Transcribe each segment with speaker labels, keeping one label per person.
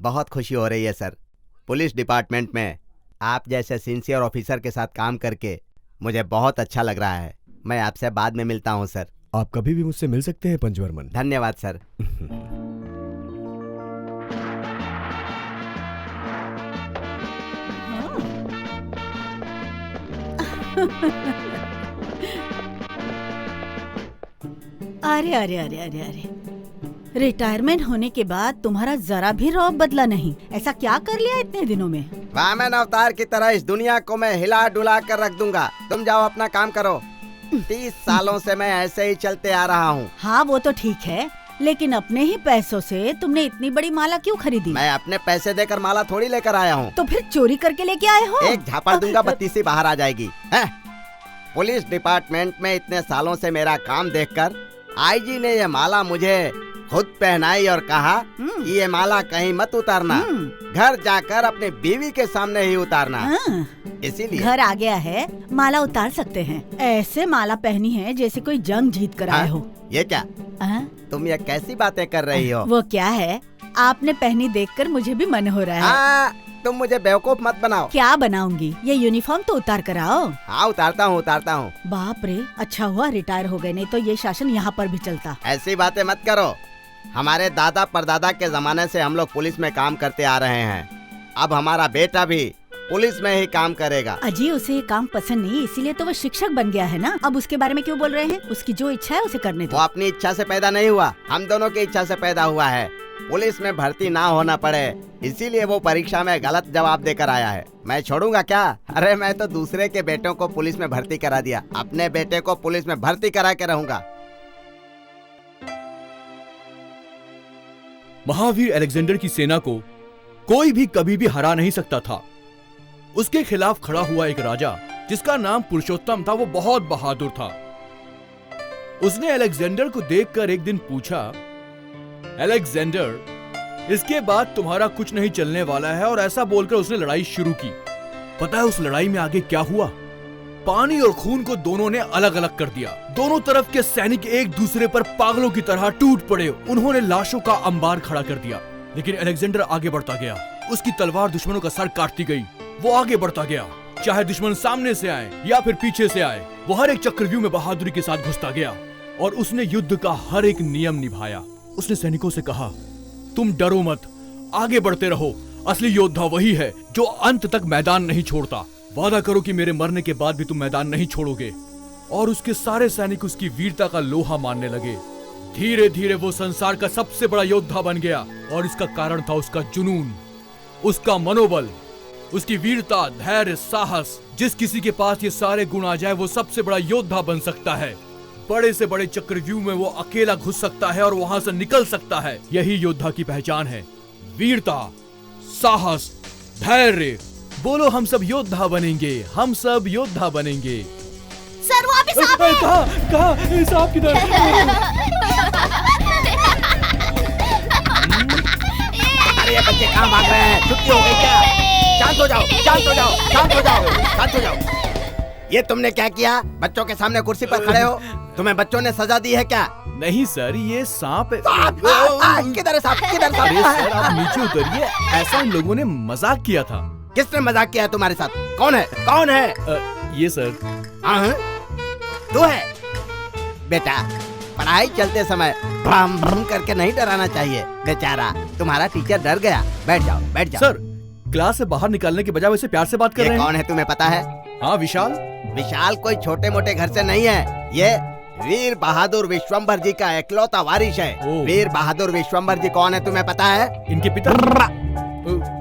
Speaker 1: बहुत खुशी हो रही है सर। पुलिस डिपार्टमेंट में आप जैसे सिंसियर ऑफिसर के साथ काम करके मुझे बहुत अच्छा लग रहा है। मैं आपसे बाद में मिलता हूँ सर।
Speaker 2: आप कभी भी मुझसे मिल सकते हैं पंचवर्मन।
Speaker 1: धन्यवाद सर।
Speaker 3: अरे अरे अरे अरे अरे, रिटायरमेंट होने के बाद तुम्हारा जरा भी रौब बदला नहीं। ऐसा क्या कर लिया इतने दिनों में?
Speaker 1: वामन अवतार की तरह इस दुनिया को मैं हिला डुला कर रख दूंगा। तुम जाओ अपना काम करो। 30 सालों से मैं ऐसे ही चलते आ रहा हूँ।
Speaker 3: हाँ वो तो ठीक है, लेकिन अपने ही पैसों से तुमने इतनी बड़ी माला क्यों खरीदी?
Speaker 1: मैं अपने पैसे देकर माला थोड़ी लेकर आया हूँ।
Speaker 3: तो फिर चोरी करके लेके आए हो?
Speaker 1: एक झापड़ दूंगा, बत्ती सी बाहर आ जाएगी। पुलिस डिपार्टमेंट में इतने सालों से मेरा काम देखकर आईजी ने ये माला मुझे खुद पहनाई और कहा कि ये माला कहीं मत उतारना, घर जाकर अपने बीवी के सामने ही उतारना। इसीलिए
Speaker 3: घर आ गया है, माला उतार सकते हैं। ऐसे माला पहनी है जैसे कोई जंग जीत कर आए हो।
Speaker 1: ये क्या? तुम ये कैसी बातें कर रही हो?
Speaker 3: वो क्या है, आपने पहनी देखकर मुझे भी मन हो रहा है।
Speaker 1: तुम मुझे बेवकूफ मत बनाओ।
Speaker 3: क्या बनाऊंगी? ये यूनिफॉर्म तो उतार कर आओ।
Speaker 1: हाँ उतारता हूँ उतारता हूँ।
Speaker 3: बाप रे, अच्छा हुआ रिटायर हो गए, नहीं तो ये शासन यहाँ पर भी चलता।
Speaker 1: ऐसी बातें मत करो। हमारे दादा परदादा के जमाने से हम लोग पुलिस में काम करते आ रहे हैं। अब हमारा बेटा भी पुलिस में ही काम करेगा।
Speaker 3: अजी उसे ये काम पसंद नहीं, इसीलिए तो वो शिक्षक बन गया है ना। अब उसके बारे में क्यों बोल रहे हैं? उसकी जो इच्छा है उसे करने दो।
Speaker 1: वो अपनी इच्छा से पैदा नहीं हुआ, हम दोनों की इच्छा से पैदा हुआ है। पुलिस में भर्ती ना होना पड़े, इसीलिए वो परीक्षा में गलत जवाब देकर आया है। मैं छोड़ूंगा क्या? अरे मैं तो दूसरे के बेटों को पुलिस में भर्ती करा दिया, अपने बेटे को पुलिस में भर्ती करा के रहूंगा।
Speaker 4: महावीर अलेक्जेंडर की सेना को कोई भी कभी भी हरा नहीं सकता था। उसके खिलाफ खड़ा हुआ एक राजा जिसका नाम पुरुषोत्तम था, वो बहुत बहादुर था। उसने अलेक्जेंडर को देखकर एक दिन पूछा, अलेक्जेंडर, इसके बाद तुम्हारा कुछ नहीं चलने वाला है। और ऐसा बोलकर उसने लड़ाई शुरू की। पता है उस लड़ाई में आगे क्या हुआ? पानी और खून को दोनों ने अलग अलग कर दिया। दोनों तरफ के सैनिक एक दूसरे पर पागलों की तरह टूट पड़े। उन्होंने लाशों का अंबार खड़ा कर दिया। लेकिन अलेक्जेंडर आगे बढ़ता गया। उसकी तलवार दुश्मनों का सर काटती गई। वो आगे बढ़ता गया, चाहे दुश्मन सामने से आए या फिर पीछे से आए। वो हर एक चक्रव्यूह में बहादुरी के साथ घुसता गया और उसने युद्ध का हर एक नियम निभाया। उसने सैनिकों से कहा, तुम डरो मत, आगे बढ़ते रहो। असली योद्धा वही है जो अंत तक मैदान नहीं छोड़ता। वादा करो कि मेरे मरने के बाद भी तुम मैदान नहीं छोड़ोगे। और उसके सारे सैनिक उसकी वीरता का लोहा मानने लगे। धीरे धीरे वो संसार का सबसे बड़ा योद्धा बन गया। और इसका कारण था उसका जुनून, उसका मनोबल, उसकी वीरता, धैर्य, साहस। जिस किसी के पास ये सारे गुण आ जाए वो सबसे बड़ा योद्धा बन सकता है। बड़े से बड़े चक्रव्यूह में वो अकेला घुस सकता है और वहां से निकल सकता है। यही योद्धा की पहचान है, वीरता, साहस, धैर्य। बोलो, हम सब योद्धा बनेंगे, हम सब योद्धा बनेंगे।
Speaker 5: सर वहाँ पे सांप है।
Speaker 4: कहाँ? सांप किधर?
Speaker 1: अरे बच्चे कहाँ भाग रहे हैं? छुट्टी हो गई क्या? शांत हो जाओ, शांत हो जाओ, शांत हो जाओ, शांत हो जाओ। ये तुमने क्या किया? बच्चों के सामने कुर्सी पर खड़े हो। तुम्हें बच्चों ने सजा दी है क्या?
Speaker 4: नहीं सर, ये सांप है।
Speaker 1: किधर है सांप? किधर सांप?
Speaker 4: सर आप नीचे उतरिए, ऐसा इन लोगों ने मजाक किया था।
Speaker 1: किसने मजाक किया है तुम्हारे साथ? कौन है? कौन है?
Speaker 4: ये सर।
Speaker 1: तू है? बेटा, पढ़ाई चलते समय भ्रम भ्रम करके नहीं डराना चाहिए। बेचारा तुम्हारा टीचर डर गया। बैठ जाओ, बैठ जाओ।
Speaker 4: सर, क्लास से बाहर निकालने के बजाय वैसे प्यार से बात कर रहे हैं।
Speaker 1: कौन है तुम्हें पता है?
Speaker 4: हाँ, विशाल।
Speaker 1: विशाल कोई छोटे मोटे घर से नहीं है। ये वीर बहादुर विश्वम्भर जी का इकलौता वारिस है। वीर बहादुर विश्वम्भर जी कौन है तुम्हें पता है?
Speaker 4: इनके पिता।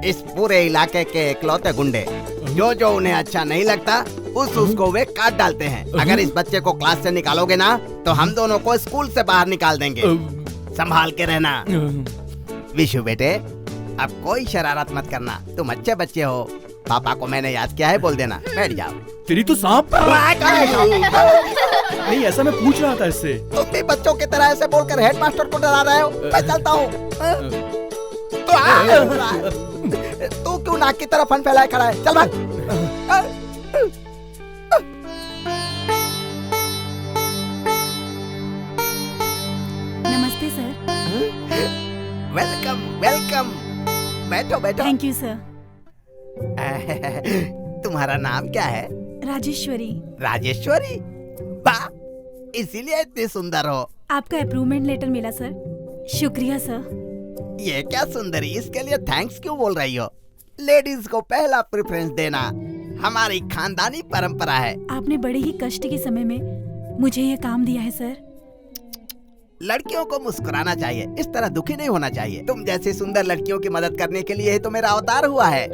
Speaker 1: इस पूरे इलाके के इकलौते गुंडे। जो उन्हें अच्छा नहीं लगता उसको वे काट डालते हैं। अगर इस बच्चे को क्लास से निकालोगे ना तो हम दोनों को स्कूल से बाहर निकाल देंगे। संभाल के रहना। विशु बेटे, अब कोई शरारत मत करना। तुम अच्छे बच्चे हो। पापा को मैंने याद किया है, बोल देना। बैठ जाओ।
Speaker 4: तेरी तो सांप। नहीं, ऐसा मैं पूछ रहा था इससे।
Speaker 1: तुम भी बच्चों की तरह ऐसे बोलकर हेडमास्टर को डरा रहे हो। मैं चलता हूँ। तू क्यों नाक की तरफ फन फैलाए खड़ा है? चल भाग।
Speaker 3: नमस्ते सर।
Speaker 1: Welcome welcome. बैठो बैठो।
Speaker 3: Thank you sir.
Speaker 1: तुम्हारा नाम क्या है?
Speaker 3: राजेश्वरी।
Speaker 1: राजेश्वरी? वाह, इसीलिए इतनी सुंदर हो।
Speaker 3: आपका अप्रूवमेंट लेटर मिला सर। शुक्रिया सर।
Speaker 1: ये क्या सुंदरी, इसके लिए थैंक्स क्यों बोल रही हो? लेडीज को पहला प्रेफरेंस देना हमारी खानदानी परंपरा है।
Speaker 3: आपने बड़े ही कष्ट के समय में मुझे ये काम दिया है सर।
Speaker 1: लड़कियों को मुस्कुराना चाहिए, इस तरह दुखी नहीं होना चाहिए। तुम जैसी सुंदर लड़कियों की मदद करने के लिए ही तो मेरा अवतार हुआ है।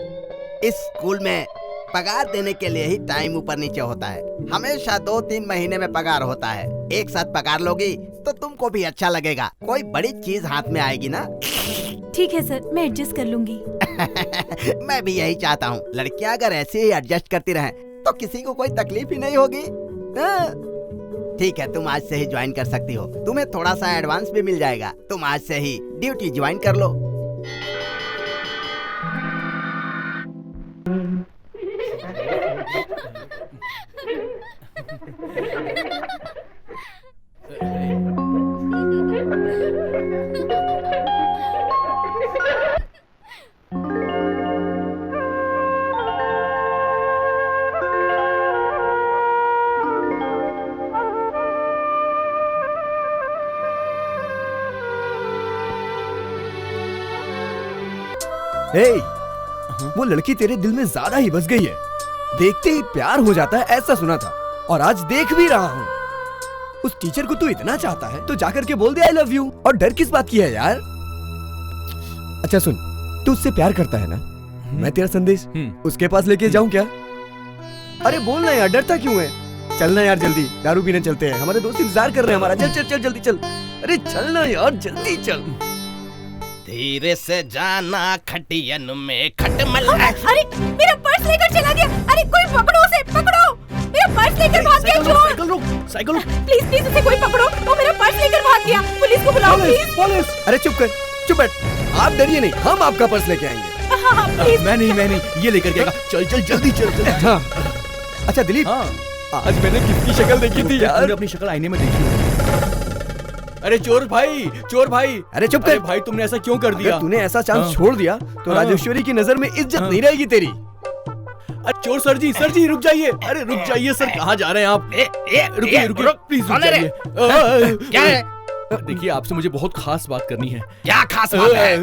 Speaker 1: इस स्कूल में पगार देने के लिए ही टाइम ऊपर नीचे होता है। हमेशा 2-3 महीने में पगार होता है। एक साथ पगार लोगी तो तुमको भी अच्छा लगेगा, कोई बड़ी चीज हाथ में आएगी ना।
Speaker 3: ठीक है सर, मैं एडजस्ट कर लूंगी।
Speaker 1: मैं भी यही चाहता हूँ। लड़कियाँ अगर ऐसे ही एडजस्ट करती रहें तो किसी को कोई तकलीफ ही नहीं होगी। हाँ। ठीक है, तुम आज से ही ज्वाइन कर सकती हो। तुम्हें थोड़ा सा एडवांस भी मिल जाएगा। तुम आज से ही ड्यूटी ज्वाइन कर लो।
Speaker 2: हे, वो लड़की तेरे दिल में ज्यादा ही बस गई है। देखते ही प्यार हो जाता है, ऐसा सुना था, और आज देख भी रहा हूँ। उस टीचर को तू इतना चाहता है तो जाकर के बोल दे आई लव यू। और डर किस बात की है यार? अच्छा सुन, तू उससे प्यार करता है ना? मैं तेरा संदेश उसके पास लेके जाऊं क्या? अरे बोल ना यार, डरता क्यों है? चलना यार, जल्दी दारू पीने चलते हैं। हमारे दोस्त इंतजार कर रहे हैं हमारा। चल चल चल जल्दी चल। अरे चलना यार, जल्दी चल।
Speaker 1: धीरे से जाना खटियन में खटमल।
Speaker 3: अरे मेरा पर्स लेकर चला गया। अरे कोई पकड़ो उसे, पकड़ो। मेरा पर्स लेकर भाग गया चोर।
Speaker 4: साइकिल रोक, साइकिल रोक।
Speaker 3: प्लीज प्लीज उसे कोई पकड़ो। वो मेरा पर्स लेकर भाग गया। पुलिस को बुलाओ प्लीज।
Speaker 2: पुलिस! अरे चुप कर, चुप बैठ। आप डरिए नहीं, हम आपका पर्स लेके आएंगे।
Speaker 3: हाँ प्लीज।
Speaker 4: मैं नहीं, ये लेकर के आएगा। चल चल जल्दी चल।
Speaker 2: हाँ। अच्छा दिलीप, आज मैंने किसकी शक्ल देखी थी यार?
Speaker 4: तूने अपनी शक्ल आईने में देखी? अरे चोर भाई, चोर भाई।
Speaker 2: अरे चुप कर
Speaker 4: भाई, तुमने ऐसा क्यों कर दिया?
Speaker 2: तूने ऐसा चांस छोड़ दिया तो राजेश्वरी की नजर में इज्जत नहीं रहेगी तेरी।
Speaker 4: चोर सर जी रुक जाइए। अरे रुक जाइए सर, कहाँ जा रहे हैं आप? रुकिए प्लीज रुक जाइए।
Speaker 1: क्या है?
Speaker 4: देखिए, आपसे मुझे बहुत खास बात करनी है।
Speaker 1: क्या खास बात है?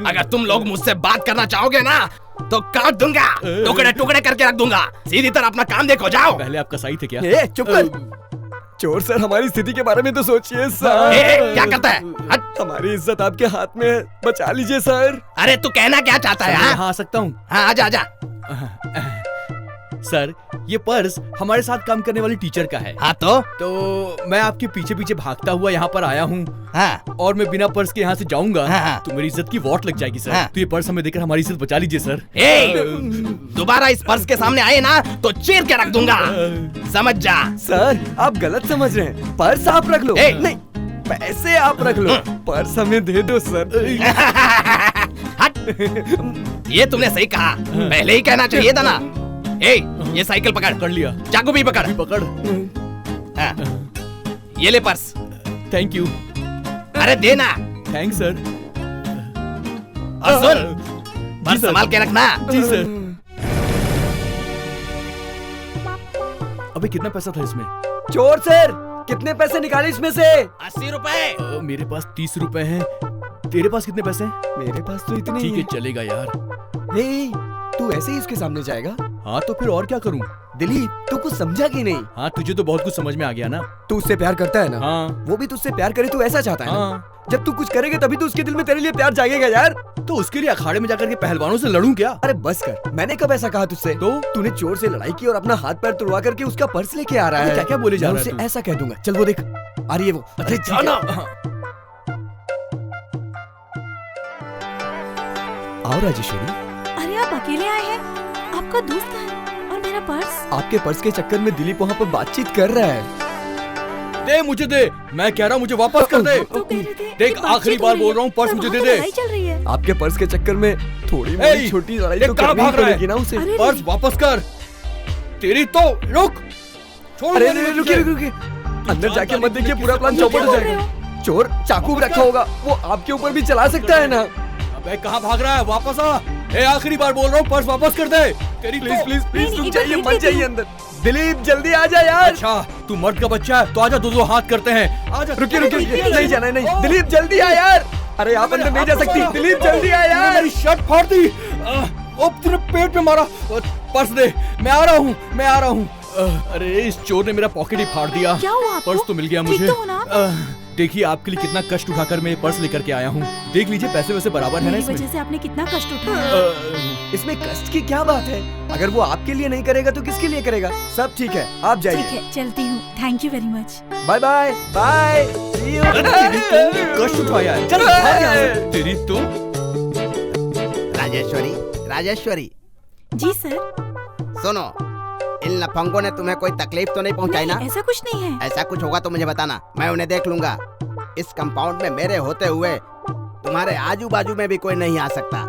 Speaker 1: अगर तुम लोग मुझसे बात करना चाहोगे ना तो काट दूंगा, टुकड़े टुकड़े करके रख दूंगा। सीधी तरह अपना काम देखो, जाओ।
Speaker 4: पहले आप कसाई थे क्या?
Speaker 2: चुप कर। चोर सर, हमारी स्थिति के बारे में तो सोचिए सर।
Speaker 1: क्या करता है?
Speaker 2: हमारी इज्जत आपके हाथ में है, बचा लीजिए सर।
Speaker 1: अरे तू कहना क्या चाहता है?
Speaker 4: हाँ, आ सकता हूँ।
Speaker 1: हाँ, आजा आजा।
Speaker 4: सर, ये पर्स हमारे साथ काम करने वाली टीचर का है।
Speaker 1: हाँ
Speaker 4: तो मैं आपके पीछे पीछे भागता हुआ यहाँ पर आया हूँ।
Speaker 1: हाँ।
Speaker 4: और मैं बिना पर्स के यहाँ से जाऊंगा।
Speaker 1: हाँ।
Speaker 4: तो मेरी इज्जत की वॉट लग जाएगी सर।
Speaker 1: हाँ।
Speaker 4: तो ये पर्स हमें देकर हमारी इज्जत बचा लीजिए सर।
Speaker 1: दोबारा इस पर्स के सामने आए ना तो चीर के रख दूंगा, समझ जा।
Speaker 2: सर, आप गलत समझ रहे हैं। पर्स आप रख लो। नहीं, पैसे आप रख लो, पर्स हमें दे दो सर।
Speaker 1: ये तुमने सही कहा, पहले ही कहना चाहिए था ना। ये साइकिल पकड़
Speaker 4: लिया।
Speaker 1: चाकू भी पकड़। ये ले पर्स।
Speaker 4: Thank you.
Speaker 1: अरे देना।
Speaker 4: Thanks sir.
Speaker 1: और सुन, पर्स संभाल के रखना।
Speaker 4: जी सर। अबे कितना पैसा था इसमें?
Speaker 2: चोर सर, कितने पैसे निकाले इसमें से?
Speaker 1: 80 रुपए।
Speaker 4: मेरे पास 30 रुपए हैं। तेरे पास कितने पैसे?
Speaker 2: मेरे पास तो इतने ही
Speaker 4: ठीक है, चलेगा यार।
Speaker 2: तू ऐसे ही उसके सामने जाएगा?
Speaker 4: हाँ, तो फिर और क्या करूँ?
Speaker 2: दिलीप, तू कुछ समझा कि नहीं?
Speaker 4: हाँ, तुझे तो बहुत कुछ समझ में आ गया ना।
Speaker 2: तू उससे प्यार करता है ना?
Speaker 4: हाँ।
Speaker 2: वो भी तुझसे प्यार करे, तू ऐसा चाहता है ना?
Speaker 4: हाँ।
Speaker 2: जब तू कुछ करेगा तभी तो उसके दिल में तेरे लिए प्यार जागेगा यार।
Speaker 4: तो उसके लिए अखाड़े में जाकर के पहलवानों से लड़ूं क्या?
Speaker 2: अरे बस कर, मैंने कब ऐसा कहा तुझसे?
Speaker 4: तो
Speaker 2: तूने चोर से लड़ाई की और अपना हाथ पैर तुड़वा करके उसका पर्स लेके आ रहा है।
Speaker 4: क्या क्या बोले जा रहा है?
Speaker 2: उसे ऐसा कह दूंगा। चल वो देख, आ रही है वो।
Speaker 4: अरे जाना।
Speaker 2: आओ राजेश्वरी।
Speaker 3: अरे आप अकेले आए हैं? आपका दोस्त कहाँ है? और मेरा पर्स?
Speaker 2: आपके पर्स के चक्कर में दिलीप वहाँ पर बातचीत कर रहा है।
Speaker 4: दे मुझे दे, मैं कह रहा हूँ मुझे वापस कर दे।
Speaker 3: तो कह रहे थे,
Speaker 4: देख,
Speaker 3: ये
Speaker 4: आखिरी
Speaker 3: बातचीत
Speaker 4: बार
Speaker 3: हो रही
Speaker 4: बोल रहा हूँ, पर्स
Speaker 3: है।
Speaker 4: मुझे दे
Speaker 3: वहाँ
Speaker 4: दे।
Speaker 3: तो लड़ाई चल रही है।
Speaker 2: आपके पर्स के चक्कर में थोड़ी मोटी छोटी लड़ाई तो
Speaker 4: कहाँ
Speaker 2: करनी ही
Speaker 4: भाग रहा है?
Speaker 2: पड़ेगी ना उसे।
Speaker 3: अरे
Speaker 4: पर्स वापस कर। तेरी तो रुक। छोड़
Speaker 2: अरे
Speaker 4: मेरी
Speaker 2: रुकिए
Speaker 4: मुझे।
Speaker 2: रुकिए, अंदर जाके मत देखिए, पूरा प्लान चौपट हो जाएगा। चोर चाकू भी रखा होगा, वो आपके ऊपर भी चला सकता है ना।
Speaker 4: अबे कहाँ भाग रहा है? वापस आ। ए आखिरी बार बोल रहा हूँ, पर्स वापस कर दे। तेरी
Speaker 2: प्लीज प्लीज प्लीज
Speaker 3: नहीं,
Speaker 2: तुम
Speaker 3: एक
Speaker 2: जाइए,
Speaker 3: बार
Speaker 2: मत
Speaker 3: भेज
Speaker 2: जाइए अंदर। दिलीप जल्दी आ जा यार।
Speaker 4: अच्छा तू मर्द का बच्चा है तो आजा, दो हाथ करते हैं। आजा।
Speaker 2: रुकिए रुकिए, नहीं जाना है, नहीं। दिलीप जल्दी आ यार। अरे आप अंदर नहीं जा सकती। दिलीप जल्दी आ यार।
Speaker 4: मेरी शर्ट फाड़ दी। ओ तूने पेट में मारा। पर्स दे, मैं आ रहा हूँ। अरे इस चोर ने मेरा पॉकेट ही फाड़ दिया।
Speaker 3: क्या हुआ आपको?
Speaker 4: पर्स तो मिल गया
Speaker 3: ठीक
Speaker 4: मुझे।
Speaker 3: तो हो ना आप?
Speaker 4: देखिए आपके लिए कितना कष्ट उठाकर मैं ये पर्स लेकर के आया हूँ। देख लीजिए पैसे वैसे बराबर है ना
Speaker 3: मेरी
Speaker 4: इसमें।
Speaker 3: वजह से आपने कितना कष्ट उठाया।
Speaker 2: इसमें कष्ट की क्या बात है? अगर वो आपके लिए नहीं करेगा तो किसके लिए करेगा? सब ठीक है, आप
Speaker 3: ठीक
Speaker 2: जाइए।
Speaker 3: है, चलती हूँ। Thank you very much.
Speaker 2: Bye bye bye.
Speaker 4: तेरी तो कष्ट उठाया है। चल भाग यहाँ से। तेरी तो
Speaker 1: राजेश्वरी
Speaker 3: जी सर।
Speaker 1: सुनो, इन लफंगों ने तुम्हें कोई तकलीफ तो नहीं पहुंचाई ना?
Speaker 3: ऐसा कुछ नहीं है।
Speaker 1: ऐसा कुछ होगा तो मुझे बताना, मैं उन्हें देख लूंगा। इस कंपाउंड में मेरे होते हुए तुम्हारे आजू बाजू में भी कोई नहीं आ सकता।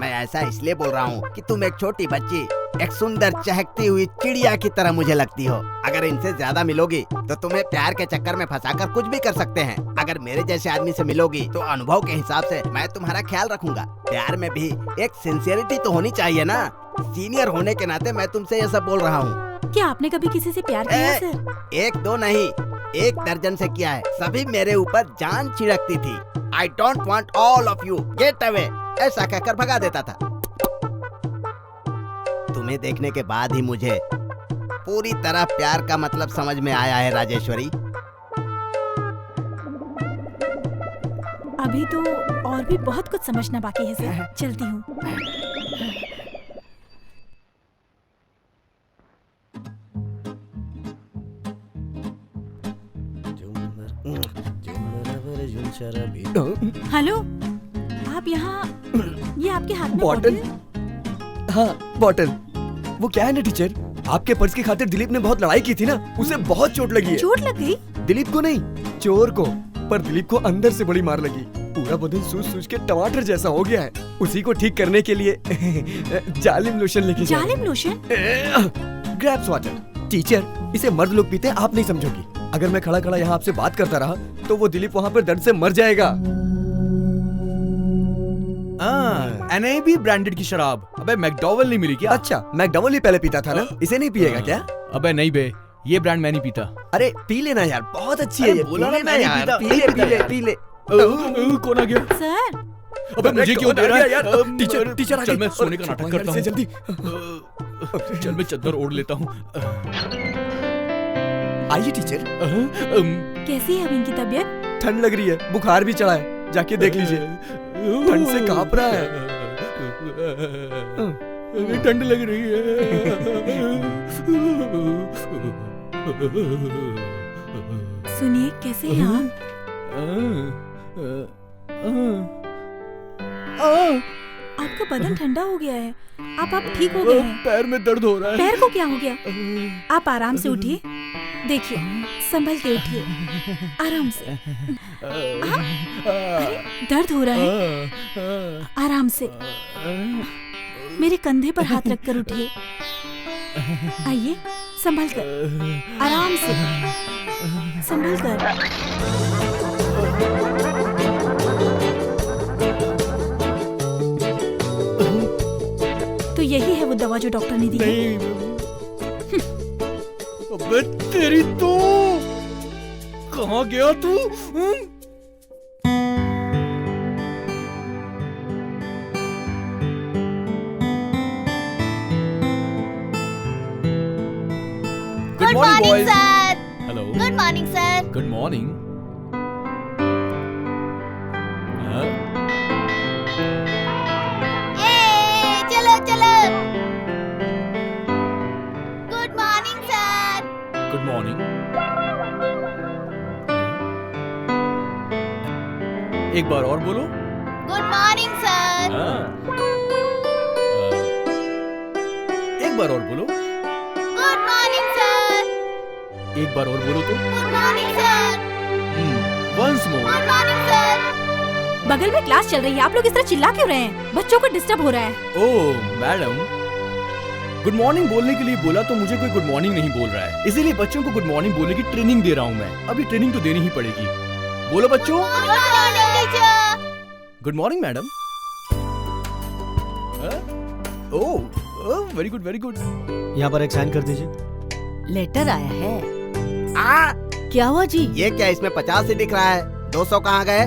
Speaker 1: मैं ऐसा इसलिए बोल रहा हूँ कि तुम एक छोटी बच्ची, एक सुंदर चहकती हुई चिड़िया की तरह मुझे लगती हो। अगर इनसे ज्यादा मिलोगी तो तुम्हें प्यार के चक्कर में फंसाकर कुछ भी कर सकते हैं। अगर मेरे जैसे आदमी से मिलोगी तो अनुभव के हिसाब से मैं तुम्हारा ख्याल रखूंगा। प्यार में भी एक सिंसियरिटी तो होनी चाहिए ना। सीनियर होने के नाते मैं तुमसे ये सब बोल रहा हूँ।
Speaker 3: क्या आपने कभी किसी से प्यार किया है सर?
Speaker 1: एक दो नहीं, 1 दर्जन से किया है। सभी मेरे ऊपर जान छिड़कती थी। I don't want all of you, get away, ऐसा कहकर भगा देता था। तुम्हें देखने के बाद ही मुझे पूरी तरह प्यार का मतलब समझ में आया है राजेश्वरी।
Speaker 3: अभी तो और भी बहुत कुछ समझना बाकी है सर। चलती हूँ। हेलो, आप यहाँ, ये आपके हाथ में
Speaker 2: बॉटल? हाँ बॉटल। वो क्या है ना टीचर, आपके पर्स की खातिर दिलीप ने बहुत लड़ाई की थी ना, उसे बहुत चोट लगी है।
Speaker 3: चोट लग गई?
Speaker 2: दिलीप को नहीं, चोर को। पर दिलीप को अंदर से बड़ी मार लगी। पूरा बदन सूज सूज के टमाटर जैसा हो गया है। उसी को ठीक करने के लिए जालिम लोशन लेके जा रहे हैं।
Speaker 3: जालिम लोशन?
Speaker 2: Grasps water. टीचर, इसे मर्द लोग पीते हैं, आप नहीं समझोगी। अगर मैं खड़ा खड़ा यहाँ आपसे बात करता रहा तो वो दिलीप वहाँ पर दर्द से मर जाएगा।
Speaker 4: NAB ब्रांडेड की शराब। अबे मैकडॉवेल नहीं मिली क्या?
Speaker 2: अच्छा, मैकडॉवेल ही पहले पीता था ना, इसे नहीं पिएगा क्या?
Speaker 4: अबे नहीं बे, ये ब्रांड मैं नहीं पीता।
Speaker 2: अरे पी लेना यार, बहुत अच्छी है ये।
Speaker 4: बोला
Speaker 2: पी
Speaker 4: ना
Speaker 2: लेना
Speaker 4: मैं नहीं
Speaker 2: यार,
Speaker 4: पीता।
Speaker 2: पी ले पी ले पी ले।
Speaker 4: कौन आ गया?
Speaker 3: सर,
Speaker 4: अबे मुझे क्यों दे रहा है यार?
Speaker 2: टीचर टीचर आ
Speaker 4: चल
Speaker 2: गई।
Speaker 4: मैं सोने का नाटक करता हूँ।
Speaker 2: जल्दी।
Speaker 4: चल मैं चादर ओढ़ लेता हूँ।
Speaker 2: आइए टीचर।
Speaker 3: कैसी है अब इनकी तबीयत?
Speaker 2: ठंड लग रही है, बुखार भी चढ़ा है, जाके देख लीजिए। ठंड से कांप रहा है।
Speaker 4: ठंड लग रही है।
Speaker 3: सुनिए, कैसे हैं आप? आपका बदन ठंडा हो गया है। आप ठीक हो गए हैं?
Speaker 4: पैर में दर्द हो रहा है।
Speaker 3: पैर को क्या हो गया? आप आराम से उठिए। देखिए, संभल के उठिए, आराम से। अरे, दर्द हो रहा है? आराम से मेरे कंधे पर हाथ रखकर उठिए। आइए, संभल कर, आराम से, संभल कर। तो यही है वो दवा जो डॉक्टर ने दी है।
Speaker 4: नहीं। अबे तेरी तो कहाँ गया तू?
Speaker 5: Good morning sir.
Speaker 4: Hello.
Speaker 5: Good morning sir.
Speaker 4: Good morning.
Speaker 5: ये चलो चलो। Good morning sir.
Speaker 4: Good morning. एक बार और बोलो।
Speaker 5: Good morning sir.
Speaker 4: एक बार और बोलो।
Speaker 5: Good morning sir.
Speaker 4: एक बार और बोलो तो।
Speaker 5: Good morning sir.
Speaker 4: Once more.
Speaker 5: Good morning sir.
Speaker 3: बगल में क्लास चल रही है, आप लोग इस तरह चिल्ला क्यों रहे हैं? बच्चों को डिस्टर्ब हो रहा है।
Speaker 4: ओह मैडम, गुड मॉर्निंग बोलने के लिए बोला तो मुझे कोई गुड मॉर्निंग नहीं बोल रहा है, इसीलिए बच्चों को गुड मॉर्निंग बोलने की ट्रेनिंग दे रहा हूँ मैं। अभी ट्रेनिंग तो देनी ही पड़ेगी। बोलो बच्चों।
Speaker 5: Good morning teacher.
Speaker 4: Good morning madam. Oh very good very good.
Speaker 6: यहाँ पर एक साइन कर दीजिए।
Speaker 7: लेटर आया है।
Speaker 1: आ,
Speaker 7: क्या हुआ जी?
Speaker 1: ये क्या इसमें 50 ही दिख रहा है, 200 कहाँ गए?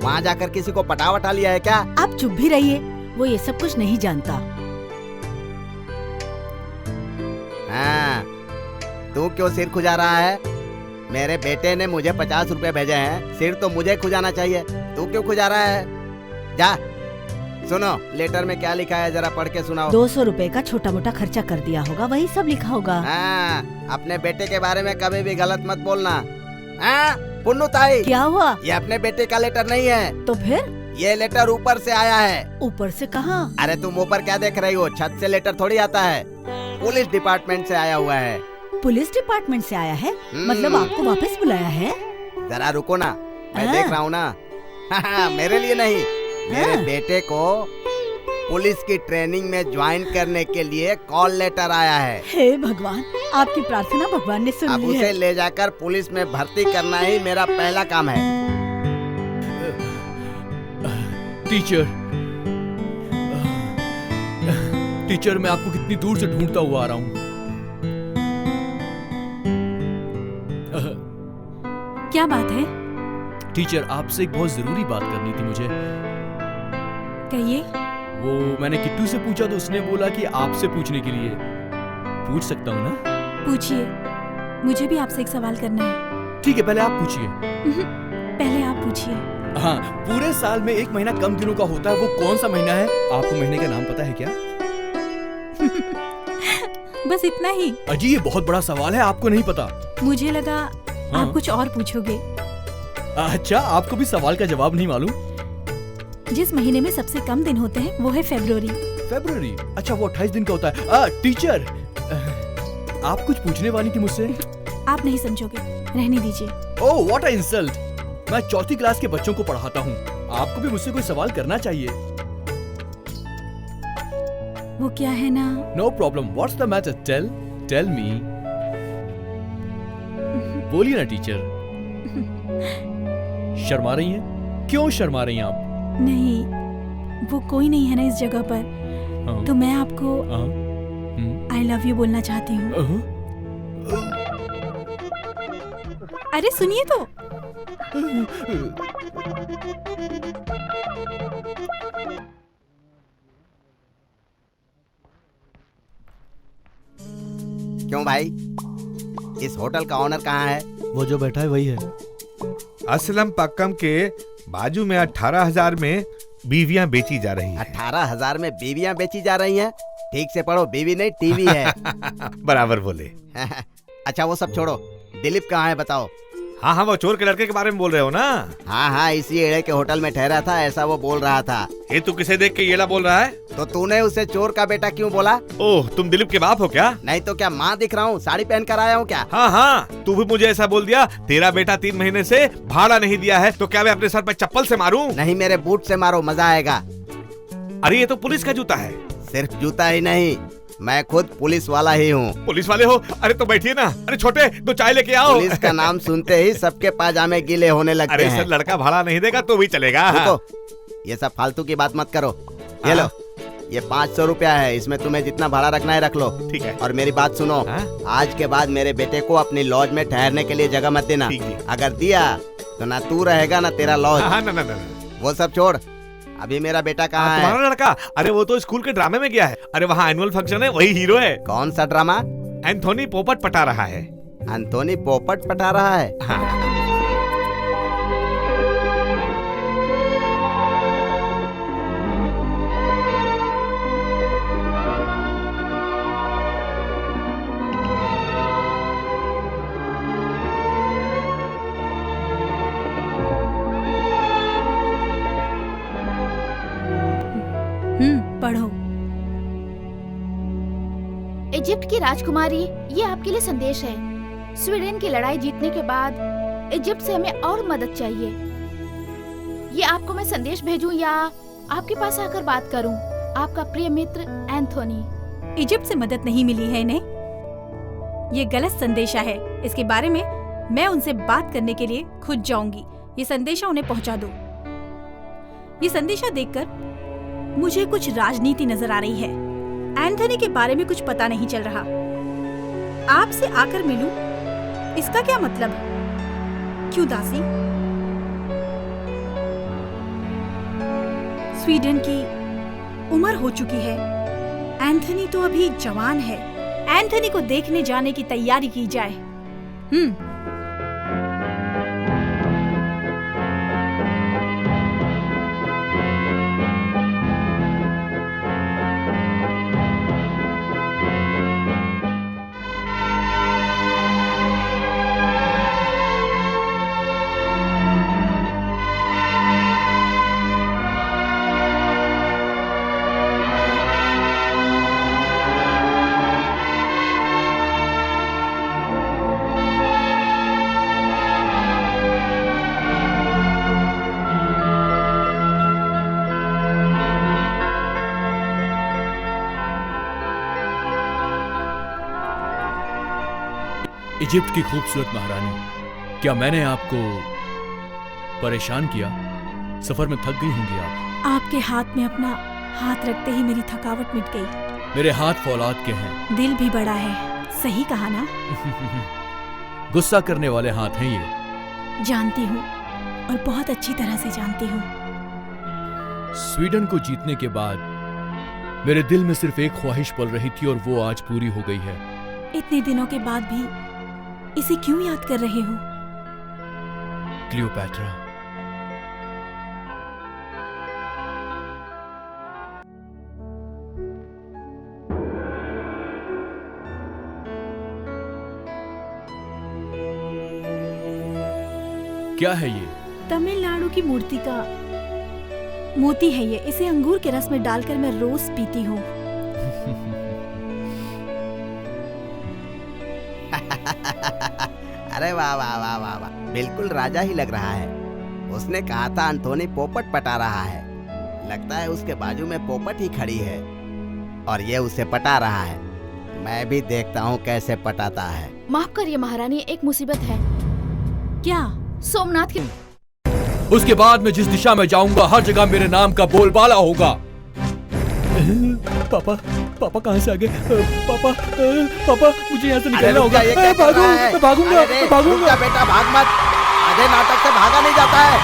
Speaker 1: वहाँ जाकर किसी को पटा वटा लिया है क्या?
Speaker 7: आप चुप भी रहिए, वो ये सब कुछ नहीं जानता।
Speaker 1: हाँ, तू क्यों सिर खुजा रहा है? मेरे बेटे ने मुझे 50 रुपए भेजे हैं, सिर तो मुझे खुजाना चाहिए, तू क्यों खुजा रहा है? जा सुनो, लेटर में क्या लिखा है जरा पढ़ के सुनाओ।
Speaker 7: 200 रुपए का छोटा मोटा खर्चा कर दिया होगा, वही सब लिखा होगा।
Speaker 1: हाँ, अपने बेटे के बारे में कभी भी गलत मत बोलना। हाँ, पुन्नू ताई,
Speaker 7: क्या हुआ?
Speaker 1: ये अपने बेटे का लेटर नहीं है,
Speaker 7: तो फिर?
Speaker 1: ये लेटर ऊपर से आया है।
Speaker 7: ऊपर से कहाँ?
Speaker 1: अरे तुम ऊपर क्या देख रही हो, छत से लेटर थोड़ी आता है, पुलिस डिपार्टमेंट से आया हुआ है।
Speaker 7: पुलिस डिपार्टमेंट से आया है? मतलब आपको वापस बुलाया है?
Speaker 1: जरा रुको ना, मैं
Speaker 7: हाँ।
Speaker 1: देख रहा हूँ ना। हाँ, मेरे लिए नहीं, मेरे
Speaker 7: हाँ।
Speaker 1: बेटे को पुलिस की ट्रेनिंग में ज्वाइन करने के लिए कॉल लेटर आया है।
Speaker 7: हे भगवान, आपकी प्रार्थना भगवान ने सुन
Speaker 1: अब
Speaker 7: ली
Speaker 1: उसे
Speaker 7: है।
Speaker 1: ले जाकर पुलिस में भर्ती करना ही मेरा पहला काम है।
Speaker 4: टीचर, टीचर मैं आपको कितनी दूर से ढूंढता हुआ आ रहा हूँ।
Speaker 3: क्या बात है?
Speaker 4: टीचर, आपसे एक बहुत जरूरी बात करनी थी मुझे।
Speaker 3: कहिए।
Speaker 4: वो मैंने किट्टू से पूछा तो उसने बोला कि आपसे पूछने के लिए। पूछ सकता हूँ ना?
Speaker 3: पूछिए, मुझे भी आपसे एक सवाल करना है।
Speaker 4: ठीक है, पहले आप पूछिए।
Speaker 3: पहले आप पूछिए।
Speaker 4: हाँ, पूरे साल में एक महीना कम दिनों का होता है, वो कौन सा महीना है? आपको महीने का नाम पता है क्या?
Speaker 3: बस इतना ही?
Speaker 4: अजी, ये बहुत बड़ा सवाल है, आपको नहीं पता।
Speaker 3: मुझे लगा
Speaker 4: हाँ।
Speaker 3: आप कुछ और पूछोगे।
Speaker 4: अच्छा, आपको भी सवाल का जवाब नहीं मालूम?
Speaker 3: जिस महीने में सबसे कम दिन होते हैं वो है फरवरी।
Speaker 4: फरवरी? अच्छा, वो 28 दिन का होता है। टीचर, आप कुछ पूछने वाली थी मुझसे?
Speaker 3: आप नहीं समझोगे, रहने दीजिए।
Speaker 4: ओह, व्हाट अ इंसल्ट! मैं 4th क्लास के बच्चों को पढ़ाता हूँ, आपको भी मुझसे कोई सवाल करना चाहिए।
Speaker 3: वो क्या है ना?
Speaker 4: No problem, what's the matter? Tell me. बोलिए ना टीचर। शर्मा रही हैं? क्यों शर्मा रही हैं आप?
Speaker 3: नहीं, वो कोई नहीं है ना इस जगह पर,
Speaker 4: हाँ।
Speaker 3: तो मैं आपको आई लव यू बोलना चाहती हूँ। अरे सुनिए तो।
Speaker 1: क्यों भाई, इस होटल का ऑनर कहाँ है?
Speaker 6: वो जो बैठा है वही है।
Speaker 8: असलम पक्कम के बाजू में 18,000 में बीवियां बेची जा रही हैं।
Speaker 1: 18,000 में बीवियां बेची जा रही हैं? ठीक से पढ़ो, बीवी नहीं टीवी है।
Speaker 8: बराबर बोले।
Speaker 1: अच्छा वो सब छोड़ो, दिलीप कहाँ है बताओ?
Speaker 8: हाँ हाँ, वो चोर के लड़के के बारे में बोल रहे हो ना?
Speaker 1: हाँ हाँ, इसी एड़े के होटल में ठहरा था, ऐसा वो बोल रहा था।
Speaker 8: ये तू किसे देख के येला बोल रहा है?
Speaker 1: तो तूने उसे चोर का बेटा क्यों बोला?
Speaker 8: ओह, तुम दिलीप के बाप हो क्या?
Speaker 1: नहीं तो क्या, माँ दिख रहा हूँ, साड़ी पहन कर आया हूँ क्या?
Speaker 8: हाँ हाँ, तू भी मुझे ऐसा बोल दिया। तेरा बेटा 3 महीने से भाड़ा नहीं दिया है, तो क्या मैं अपने सर पे चप्पल से मारूं?
Speaker 1: नहीं, मेरे बूट से मारो, मजा आएगा।
Speaker 8: अरे ये तो पुलिस का जूता है।
Speaker 1: सिर्फ जूता ही नहीं, मैं खुद पुलिस वाला ही हूँ।
Speaker 8: पुलिस वाले हो? अरे तो बैठिए ना। अरे छोटे, 2 चाय लेके आओ।
Speaker 1: पुलिस का नाम सुनते ही सबके पाजामे गीले होने लगते
Speaker 8: अरे
Speaker 1: हैं।
Speaker 8: सर, लड़का भाड़ा नहीं देगा तो भी चलेगा।
Speaker 1: रुको, ये सब फालतू की बात मत करो। ये लो, ये 500 रुपया है, इसमें तुम्हें जितना भाड़ा रखना है रख लो।
Speaker 8: ठीक है।
Speaker 1: और मेरी बात सुनो,
Speaker 8: हाँ?
Speaker 1: आज के बाद मेरे बेटे को अपनी लॉज में ठहरने के लिए जगह मत देना।
Speaker 8: ठीक है।
Speaker 1: अगर दिया तो ना तू रहेगा ना तेरा लॉज।
Speaker 8: हाँ, ना ना ना।
Speaker 1: वो सब छोड़, अभी मेरा बेटा कहाँ है?
Speaker 8: तुम्हारा लड़का? अरे वो तो स्कूल के ड्रामे में गया है। अरे वहाँ एनुअल फंक्शन है, वही हीरो है।
Speaker 1: कौन सा ड्रामा?
Speaker 8: एंथोनी पोपट पटा रहा है।
Speaker 1: एंथोनी पोपट पटा रहा है?
Speaker 8: हाँ।
Speaker 3: पढ़ो।
Speaker 5: इजिप्ट की राजकुमारी, ये आपके लिए संदेश है। स्वीडन की लड़ाई जीतने के बाद इजिप्ट से हमें और मदद चाहिए। ये आपको मैं संदेश भेजूं या आपके पास आकर बात करूं? आपका प्रिय मित्र एंथोनी।
Speaker 3: इजिप्ट से मदद नहीं मिली है इन्हें। ये गलत संदेशा है, इसके बारे में मैं उनसे बात करने के लिए खुद जाऊंगी। ये संदेशा उन्हें पहुंचा दो। ये संदेशा देखकर मुझे कुछ राजनीति नजर आ रही है। एंथनी के बारे में कुछ पता नहीं चल रहा। आपसे आकर मिलूं, इसका क्या मतलब? क्यों दासी? स्वीडन की उम्र हो चुकी है। एंथनी तो अभी जवान है। एंथनी को देखने जाने की तैयारी की जाए।
Speaker 4: इजिप्ट की खूबसूरत महारानी, क्या मैंने आपको परेशान किया? सफर में थक गई होंगी आप।
Speaker 3: आपके हाथ में अपना हाथ रखते ही मेरी थकावट मिट गई।
Speaker 4: मेरे हाथ फौलाद के हैं।
Speaker 3: दिल भी बड़ा है, सही कहा ना?
Speaker 4: गुस्सा करने वाले हाथ हैं ये।
Speaker 3: जानती हूँ, और बहुत अच्छी तरह से जानती हूँ।
Speaker 4: स्वीडन को जीतने के बाद मेरे दिल में सिर्फ एक ख्वाहिश पल रही थी और वो आज पूरी हो गई है।
Speaker 3: इतने दिनों के बाद भी इसे क्यों याद कर रहे हो?
Speaker 4: क्लियोपैट्रा। क्या है ये?
Speaker 3: तमिलनाडु की मूर्ति का मोती है ये। इसे अंगूर के रस में डालकर मैं रोज पीती हूँ।
Speaker 1: अरे वाह वाह वाह वाह वाह, बिल्कुल राजा ही लग रहा है। उसने कहा था एंथोनी पोपट पटा रहा है। लगता है उसके बाजू में पोपट ही खड़ी है और ये उसे पटा रहा है। मैं भी देखता हूँ कैसे पटाता है।
Speaker 5: माफ करिए महारानी, एक मुसीबत है।
Speaker 3: क्या?
Speaker 5: सोमनाथ की।
Speaker 4: उसके बाद मैं जिस दिशा में जाऊंगा हर जगह मेरे नाम का बोलबाला होगा। पापा, पापा कहाँ से आ गए? पापा, पापा मुझे यहाँ से निकलना होगा। भागूंगा।
Speaker 1: बेटा भाग मत, आधे नाटक से भागा नहीं जाता है।